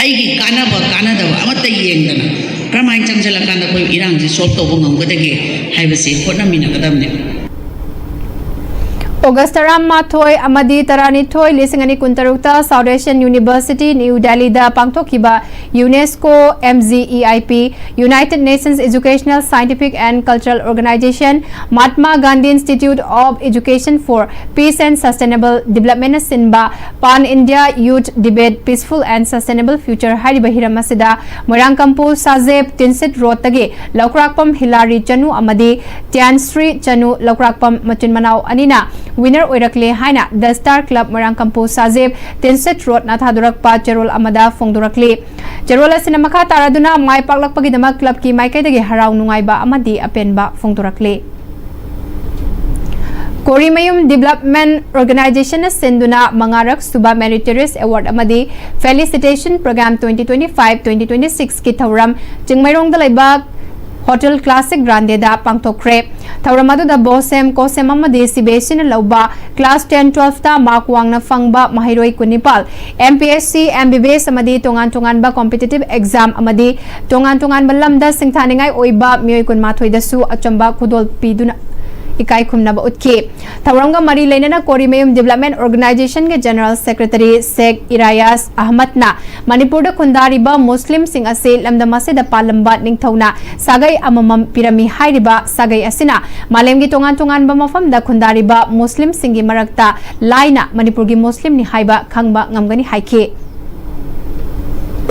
aigi kanaba kanadaba amatta yengdana kramain changjala kanda koi irang ji solve to ngamgadagi haibase honamina kadamne August Mathoi Amadi Taranithoi Lisingani Kuntarukta South Asian University New Delhi da Pangthokiba UNESCO MZEIP United Nations Educational Scientific and Cultural Organization Mahatma Gandhi Institute of Education for Peace and Sustainable Development Sinba Pan India Youth Debate Peaceful and Sustainable Future Hariba Hiramasida Moirangkampu Sajeb Tinsit Road Tage Laukrakpam Hilary Chanu Amadi Tiansri Chanu Laukrakpam Machin Manau Anina winner oirakle haina the Star Club Moirangkampu Sajeb Tinset Road na thadurakpa cherol amada fongdurakle cherol asina makha taraduna mai paklakpagi dama club ki maikai dagi harau nungaiba amadi apenba fongdurakle Korimayum Development Organization Sinduna Mangarak Suba Meritorious Award Amadi Felicitation Program 2025-2026 ki thauram Chingmairong dalaiba Hotel Classic Grande da Pangtokre Tauramadu da Bosem Kosem Amadi Sibesin Lauba Class 10-12 ta Mark Wangna Fangba Mahiroi Kunipal MPSC MBBS Amadi Tongan ba Competitive Exam Amadi Tongan Balamda Singthaningai Oiba Miyoi Kun Mathoi da Su Achamba Kudol Piduna ikai khumnaba utke Tauranga Mari Lenana Korimayum Development Organization ke General Secretary Sheikh Irayas Ahmad na Manipur da khundariba Muslim sing ase lamdamase da palamba ningthauna sagai amamam pirami hairiba sagai asina malemgi tongan ba mafam da khundariba Muslim singi marakta laina Manipur gi Muslim ni haiba khangba ngamgani haike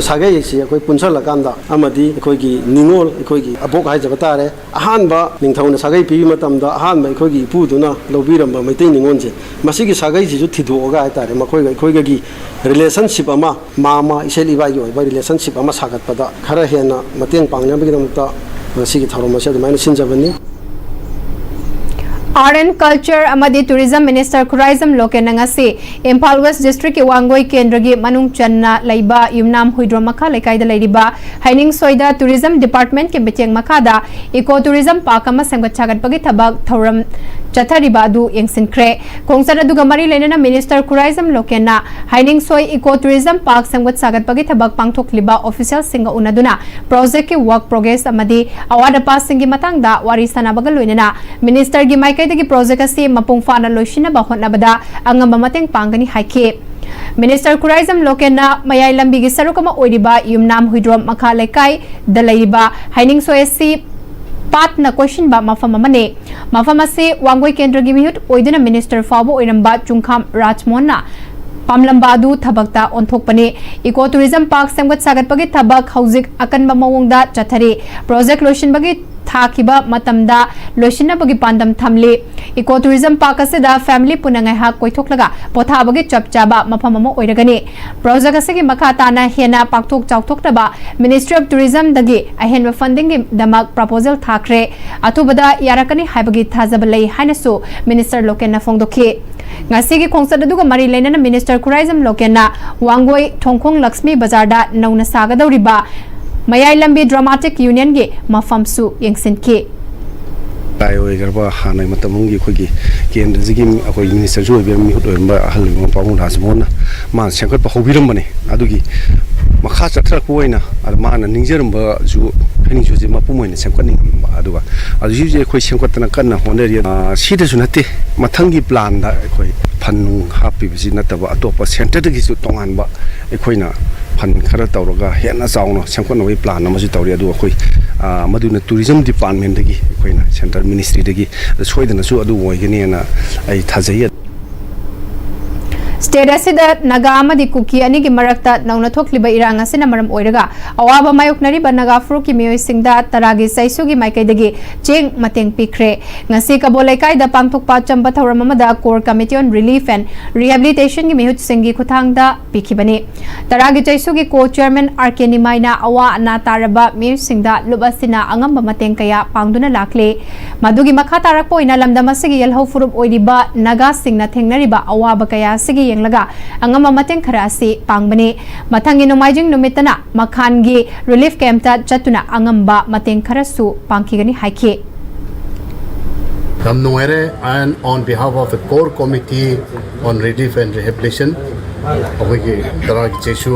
Sagai si akoi punsal lakanda amadi akoi gi ningol akoi gi abok hai jabatare ahan ba ningthauna sagai pi matam da ahan ba akoi gi puduna lobiramba maitai ningon je masigi sagai ji ju thidu oga ai tare makoi ga akoi gi relationship ama mama iseli ba yo ba relationship ama sagat pada khara hena mateng pangna bi namta masigi tharoma se maina sinjabani Art and Culture Amadi Tourism Minister Kurizam Lokenangasi Impal West District Wangoi Kendragi Manung Channa Laiba Yumnam Huidro Makha Lekaida Laiba Haining Soida Tourism Department ke Beteng Makada Eco Tourism Park ama Semgat Chagat Pagi Tabak Thoram Chathariba du Yengsinkre Kongsara Dugamari Lenana Minister Kurizam Lokena Haining Soi Eco Tourism Park Semgat Sagat Pagi Tabak Pangthok Liba Official Singa Unaduna Project ke Work Progress Amadi Award Pass Singi Matangda Warisana Bagaluinana Minister gi Mike dagi project asi mapung fana loishina ba hotnabada angamba mateng pangani haike Minister Kurizam Lokena mayai lambi gi sarukama oiriba yumnam huidrom makha lekai dalaiba haining soesi patna question ba mafam amane mafam ase wangoi kendra gi mihut oiduna minister fabo oiramba chungkham rajmona Pamlambadu Thabakta Onthokpane Eco Tourism Park Semgat Sagat Pagi Thabak Hauzik Akanba Mawongda Chathari Project Lotion Bagi Thakiba Matamda Loshina Bagi Pandam Thamle Eco Tourism Park Asida Family Punangai Hak Koithoklaga Potha Bagi Chapchaba Mapamama Oiragani Project Asigi Makatana Hena Pakthok Chauthoknaba Ministry of Tourism Dagi Ahenba Funding Damak Proposal Thakre Atubada Yarakani Haibagi Thazabalai Hainasu Minister Lokena Fongdoke Ngasigi Kongsada Duga Mari Lenana Minister Kurizam Lokena Wangoi Thongkhong Lakshmi Bazarda Nauna Sagadoriba Mayai Lambi Dramatic Union ge Mafamsu Yengsinke Tayo garba hanai matamungi khogi kendra jigi akoi minister jo be mi hodo ba hal mo pawung rasmona ma sengkot pa hobiram bane adugi makha chatra koina ar mana ningjeram ba ju fening ju ma pumoina sengkot ning aduga aju je khoi sengkot na kan honeri sida su nate mathangi plan da khoi phanung happy bisi nataba atopa center gi su tongan ba khoina phan khara tawraga hena chawno sengkot noi plan ma ju tawri adu khoi maduna tourism department dagi khoina center ministry dagi soidana su adu oigani na ai thajai State asida naga amadi kuki ani gi marakta nauna thokliba irang asina maram oiraga awaba mayoknari ba naga fru ki miyoi singda taragi saisu gi maikai dagi cheng mateng pikre ngasi ka bolai kai da pangthok pa chamba thoram amada core committee on relief and rehabilitation gi mihut singi khuthang da pikhibani taragi saisu gi co chairman RK Nimaina awa na taraba miyoi singda lubasina angamba mateng kaya pangduna lakle madugi makha tarak poina lamdam asigi yelho furup oiriba naga singna thengnariba awaba kaya sigi yenglaga angama mateng khara asi pangbani mathangi nomaijing numitana makhangi relief camp ta chatuna angamba mateng khara su pangkigani haike and on behalf of the core committee on relief and rehabilitation Ogi Darag Jeshu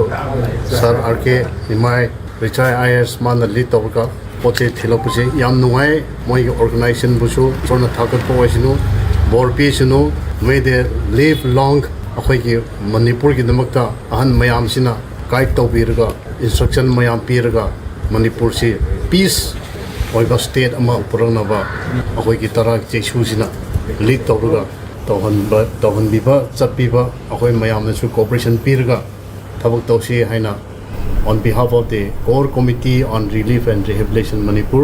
Sir RK Nimai retired IS man the lead toka poche thilopuse yam nuai moi organization busu chona thakat poisinu borpi sinu may they live long अखोई मणिपुर की दमकता अहन मयाम सिना guide तौबीरगा instruction मयाम पीरगा Manipur से piece ओइबा state अमा पुरंगनाबा अखोई की तरह चेसुसिना lead तौरगा तौहनबीबा चप्पीबा अखोई मयामनसु cooperation पीरगा थबक तौसी हाइना on behalf of the core committee on relief and rehabilitation Manipur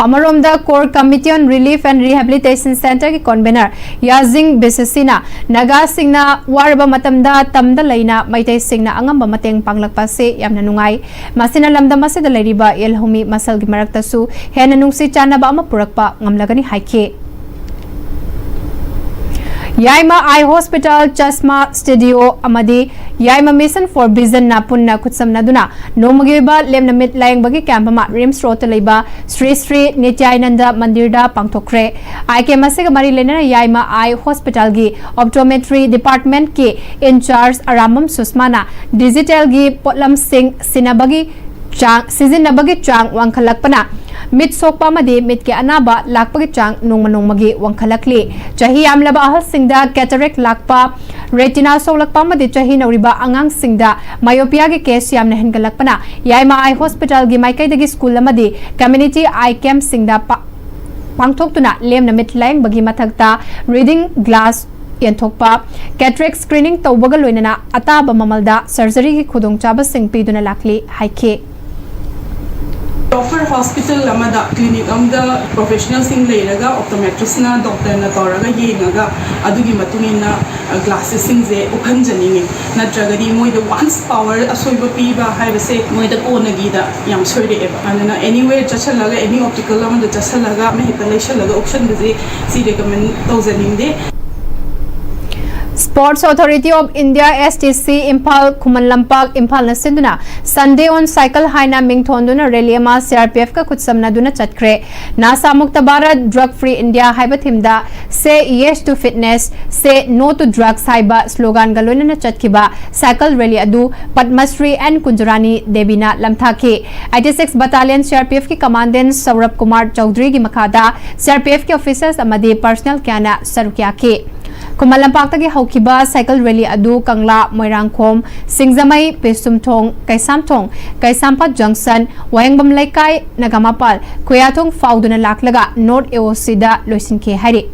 Amarom the Core Committee on Relief and Rehabilitation Center ki convener Yazing Bisasina Naga Singna Warba Matamda Tamda Laina Maitai Singna Angamba Mateng Panglakpase Yamna Nungai Masina Lamda Masida Lariba Elhumi Masal Gimaraktasu Hena Nungsi Chana Bama Purakpa Ngamlagani Haike Yaima Eye Hospital Chasma Studio Amadi Yaima Mission for Vision Napunna Kutsam Naduna Nomagiba Lemnamit Lang Bagi Campama Rims Rotalaiba Sri Sri Nityananda Mandirda Pangtokre Ike Masega Marilena Yaima Eye Hospital Gi Optometry Department Ki in charge Aramam Susmana Digital Gi Potlam Singh Sinabagi Chang Season Nabagi Chang Wankalakpana Mit sokpa madi mit ke anaba lakpa chang nong magi wangkhalakli chahi amlaba ahal singda cataract lakpa retina solakpa madi chahi nauriba angang singda myopia ge case yamna hengalakpana yaima eye hospital gi maikai dagi school amadi community eye camp singda pangthoktuna lemna mit lang bagi mathakta reading glass yenthokpa cataract screening tawbaga loinana ataba mamalda surgery gi khudong chaba sing piduna lakli haike Offer hospital amada clinic amda professional sing leiraga optometrist na doctor na toraga yengaga adugi matungina glasses sing je uphanjani natraga di moi the once power asoiba piba haibase moi the konagi da yam soide eba anana anywhere chachalaga any optical amda chachalaga me hitaleshalaga option de si recommend thousand de Sports Authority of India STC Impal Kuman Lampak Impal Nasinduna Sunday on cycle haina mingthonduna rally ma CRPF ka kutsamna duna chatkre Nasa Mukta Bharat Drug Free India haiba thimda say yes to fitness say no to drugs haiba slogan galona na chatkiba cycle rally adu Padmasri and Kunjurani Devina Lamthaki 86 Battalion CRPF ki commandant Saurabh Kumar Chaudhary gi makhada CRPF ki officers amadi personnel kyana sarukya ki Kumalampakta gi haukiba cycle rally adu Kangla Moirangkhom Singzamai Pesumthong Kaisamthong Kaisampat Junction Wayangbam Laikai Nagamapal Kuyathong Fauduna Laklaga North AOC da loisinke hari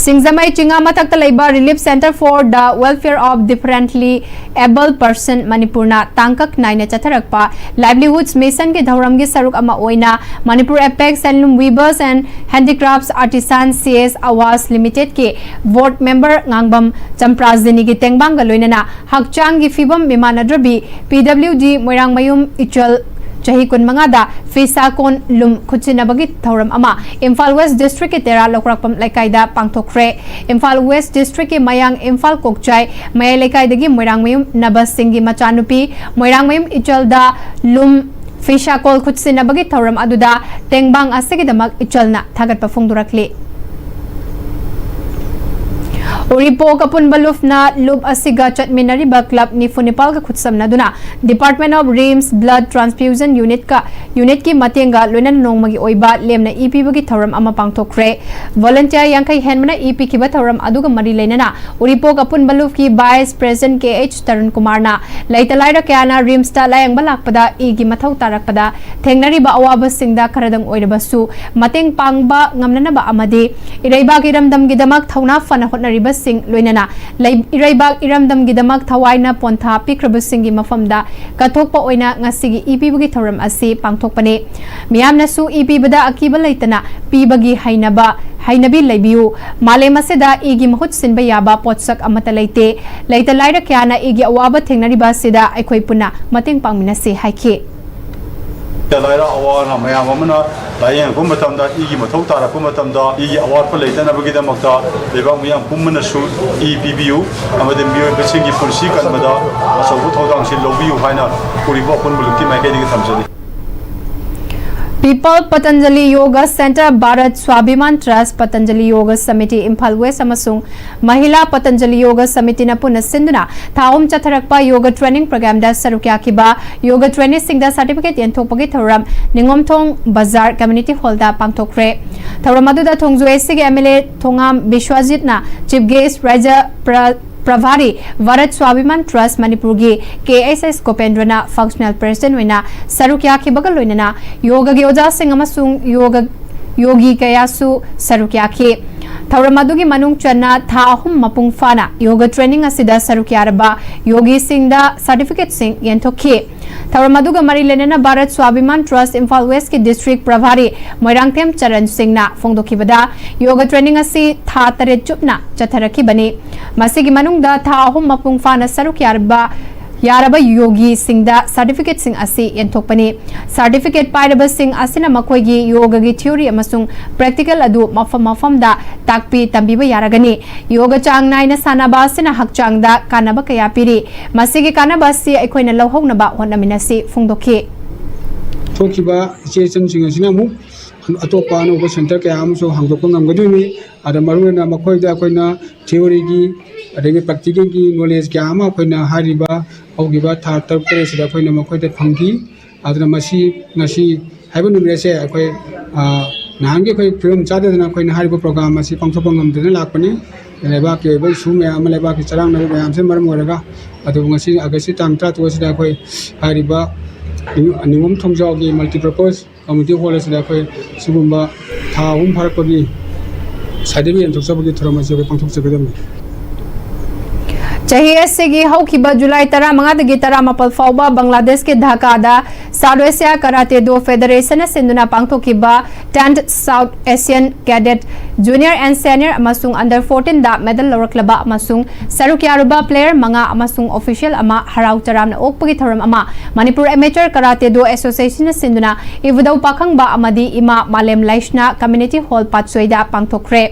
Singzamai Chinga Matakta Laiba Relief Center for the Welfare of Differently Able Person Manipurna Tangkak Naina Chatharakpa Livelihoods Mission ke Dhauram ge Saruk Ama Oina Manipur Apex Handloom Weavers and Handicrafts Artisans CS Awas Limited ke Board Member Ngangbam Champrajini ki Tengbang Galoinana Hakchang gi Fibam Mimanadrabi PWD Moirangmayum Ichal Chahi kun mangada Fisa kon lum khuchinabagi thoram ama Imphal West District ke tera lokrakpam lekaida pangthokre Imphal West District ke mayang Imphal kokchai may lekaidagi moirangmayum nabas singgi machanupi moirangmayum ichalda lum Fisa kol khuchinabagi thoram aduda tengbang asigi damak ichalna thagat pafungdurakli Uripo kapun baluf na lub asiga chatminari ba club ni funipal ka khutsam na duna Department of Rims Blood Transfusion Unit ki matenga loinan nongmagi oiba lemna EP bagi thoram ama pangthokre volunteer yangkai henmana EP ki ba thoram aduga mari leinana Uripo kapun baluf ki Vice President KH Tarun Kumar na laitalaira kyana Rims ta layang balakpada igi mathau tarakpada thengnari ba awaba singda karadang oirabasu mateng pangba ngamnana ba amadi iraiba ki ramdam gidamak thauna fana hotnari ba sing loinana iraibak iramdam gidamak thawaina pontha pikraba singi mafamda kathokpa oina ngasigi EP bugi thoram asi pangthokpane miyamna su EP bada akiba leitana pibagi hainabi leibiu malema seda igi mahut sinba yaba potsak amata leite leita laira kyana igi awaba thengnari ba seda aikoi puna mateng pangmina se haike Laira awar maya mamana layang kumatamda igi mathau tara kumatamda igi awar pa leitana bagida makta lebang miyang pumana su EPBU amade miyo besingi polisi kanmada asawu thodang sin lobiu haina puribo kun bulukti maike digi thamjani People Patanjali Yoga Center Bharat Swabhiman Trust Patanjali Yoga Samiti Imphal West amasung Mahila Patanjali Yoga Samiti na puna sinduna thaum chatharakpa yoga training program da sarukya kiba yoga training singda certificate yenthokpagi thoram ningomthong bazar community hall da pangthokre thoram aduda thongju SC MLA Thongam Bishwajit na chief guest Raja Pravari Bharat Swabhiman Trust Manipuri KSS Kopendrana functional president wina sarukya ki bagal loinana yoga gi oja sing amasung yogi kayasu sarukya ki Thauramadugi manung channa tha ahum mapung fana yoga training asida sarukya arba yogi singda certificate sing yenthokhi Thauramaduga mari lenena Bharat Swabhiman Trust Imphal West ki district Pravari Moirangthem Charan Singh na phongdokhibada yoga training asi tha tare chupna chatharaki bani masigi manungda tha ahum mapung fana sarukya arba Yaraba yogi singda certificate sing asi yenthokpani certificate pairaba sing asina makoigi yoga gi theory amasung practical adu mafam da takpi tambiba yaragani yoga chang naina sanaba asina hakchang da kanaba kaya piri masigi kanaba si aikoina lohhongna ba honaminasi phungdokhi thokiba ichecham sing asina mu atopa no center kaya amso hangdokpa ngamgaduni ada maruna makoida koina theory gi adagi practical gi knowledge kya ama koina hariba augiba thar tar tere sida koina makoida phangi adna masi ngasi haiba numrese akoi nahange koi film chadena koina hariba program asi pangthopang ngamdena lakpani leba ke bai sume ama leba ke charang na bayam se maram oraga adu ngasi agasi tangtra to sida koi hariba ningom thongjaw gi multipurpose community hall sida koi sugumba tha hum pharapagi sademi entoksabagi thoramasi ko pangthoksagadam Chahi SC haukiba July 15 14 fauba Bangladesh ke Dhaka da South Asia Karate Do Federation sinduna pangthokiba 10th South Asian Cadet Junior and Senior amasung Under 14 da medal lawraklaba amasung sarukyaruba player manga amasung official ama harau charam na okpagi thoram ama Manipur Amateur Karate Do Association sinduna ivudau pakhang ba amadi ima Malem Laishna Community Hall Patsoida pangthokre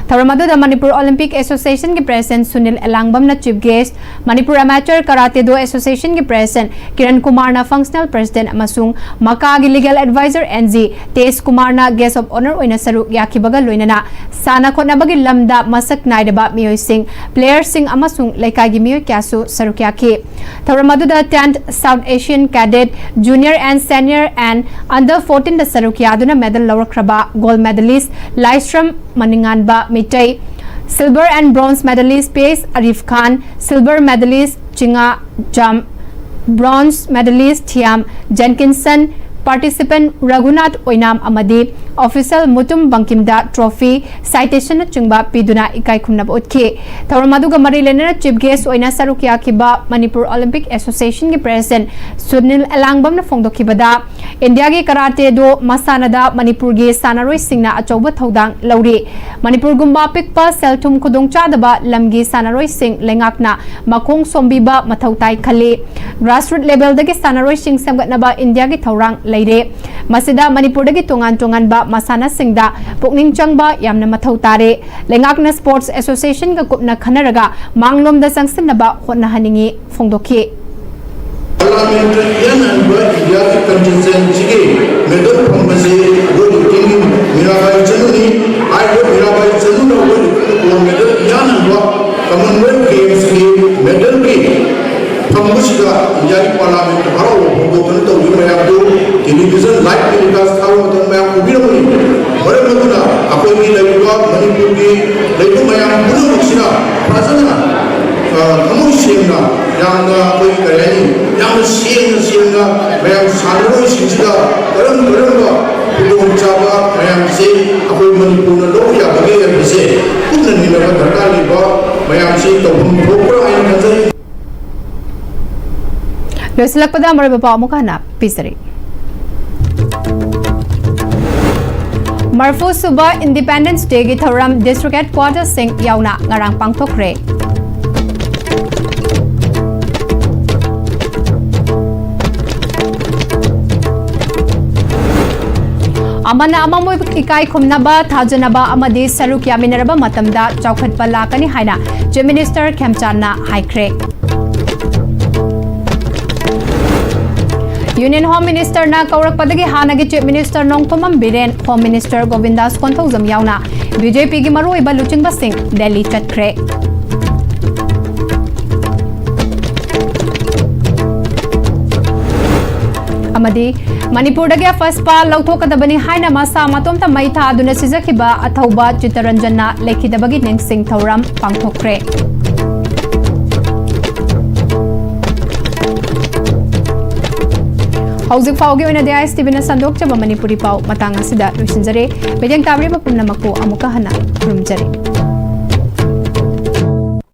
thoramadu da Manipur Olympic Association ke president Sunil Elangbam na chief guest Manipur Amateur Karate Do Association ke president Kiran Kumar na functional president amasung Maka gi legal advisor NG Tes Kumar na guest of honor oina saruk yakibaga loinana sana khona bagi lamda masak naidaba miyoi sing player sing amasung laikai gi miyoi kyasu saruk yaki thoramadu da 10th South Asian Cadet Junior and Senior and Under 14 da saruk yaduna medal lawrakraba gold medalist Laistram Maninganba Mitai Silver and bronze medalist Pace Arif Khan, silver medalist Chinga Jam, bronze medalist Thiam Jenkinson, participant Raghunath Oinam Amadi, official Mutum Bankimda trophy, citation Chungba Piduna Ikai Kumnab Utki. Tauramaduga Marilena chief guest Oina Sarukya Kiba Manipur Olympic Association ki president Sunil Elangbam na Phongdokibada India ki Karate Do Masanada Manipur gi Sanaroi Singna Achoba Thodang Lauri Manipur gumba pikpa selthum khudong chadaba lamgi Sanaroi Sing lengakna makong sombiba mathautai khali grassroots level dagi Sanaroi Sing samgatnaba India ki Thaurang leire masida Manipur dagi tongan ba masana singda pukning changba yamna mathau tare lengakna Sports Association ga kupna khanaraga manglom da sangsinaba hotna haningi phongdokhi Parliamentarian and India contingent chigi medal pharmacy would king Mirabai Chanuni I would Mirabai Chanuna would medal yan and Commonwealth Games की medal की थम्बुशिगा India की parliament हरो होगोतन तो युवा यादो television live telecast था वो तो मैं आपको भी रखूँगी बड़े मधुना आपको की लड़का मणिपुर की लड़कों में आप बुना मुक्सिना प्राचना हम शेंगा याना कोई करेंगे याना शेंगा मैं आप सालों शिक्षा करम का उद्योग चाबा मैं आपसे आपको मणिपुर में लोग या बगैर बिसे कुछ नहीं लगा धरना लिबा मैं आपसे तो हम प्रोपर आयन करते लोइसलकपदा मरबपा अमुकाना पिसरी मरफू सुबा इंडिपेंडेंस डे की थौरम डिस्ट्रिक्ट हेडक्वार्टर सिंह यावना ngarang pangthokre amana amamoi ikai khumnaba thajanaba amadi saruk yaminaraba matamda chawkhatpa lakani haina chief minister khemchanna haikre Union Home Minister na kaurak padagi hanagi Chief Minister Nongthomam Biren Home Minister Govindas Konthojam yauna BJP gi maroi ba luchingba sing Delhi chatkre amadi Manipur dagi first pa lauthokadabani haina masa matomta mai tha aduna sijakhiba athauba Chitaranjanna lekhidabagi ningsing thauram pangthokre Hauzik faugi oina de ISTV na sandok chaba Manipuri pau matang asida luisinjare bejeng tabri ba pumnamakpo amuka hana rumjare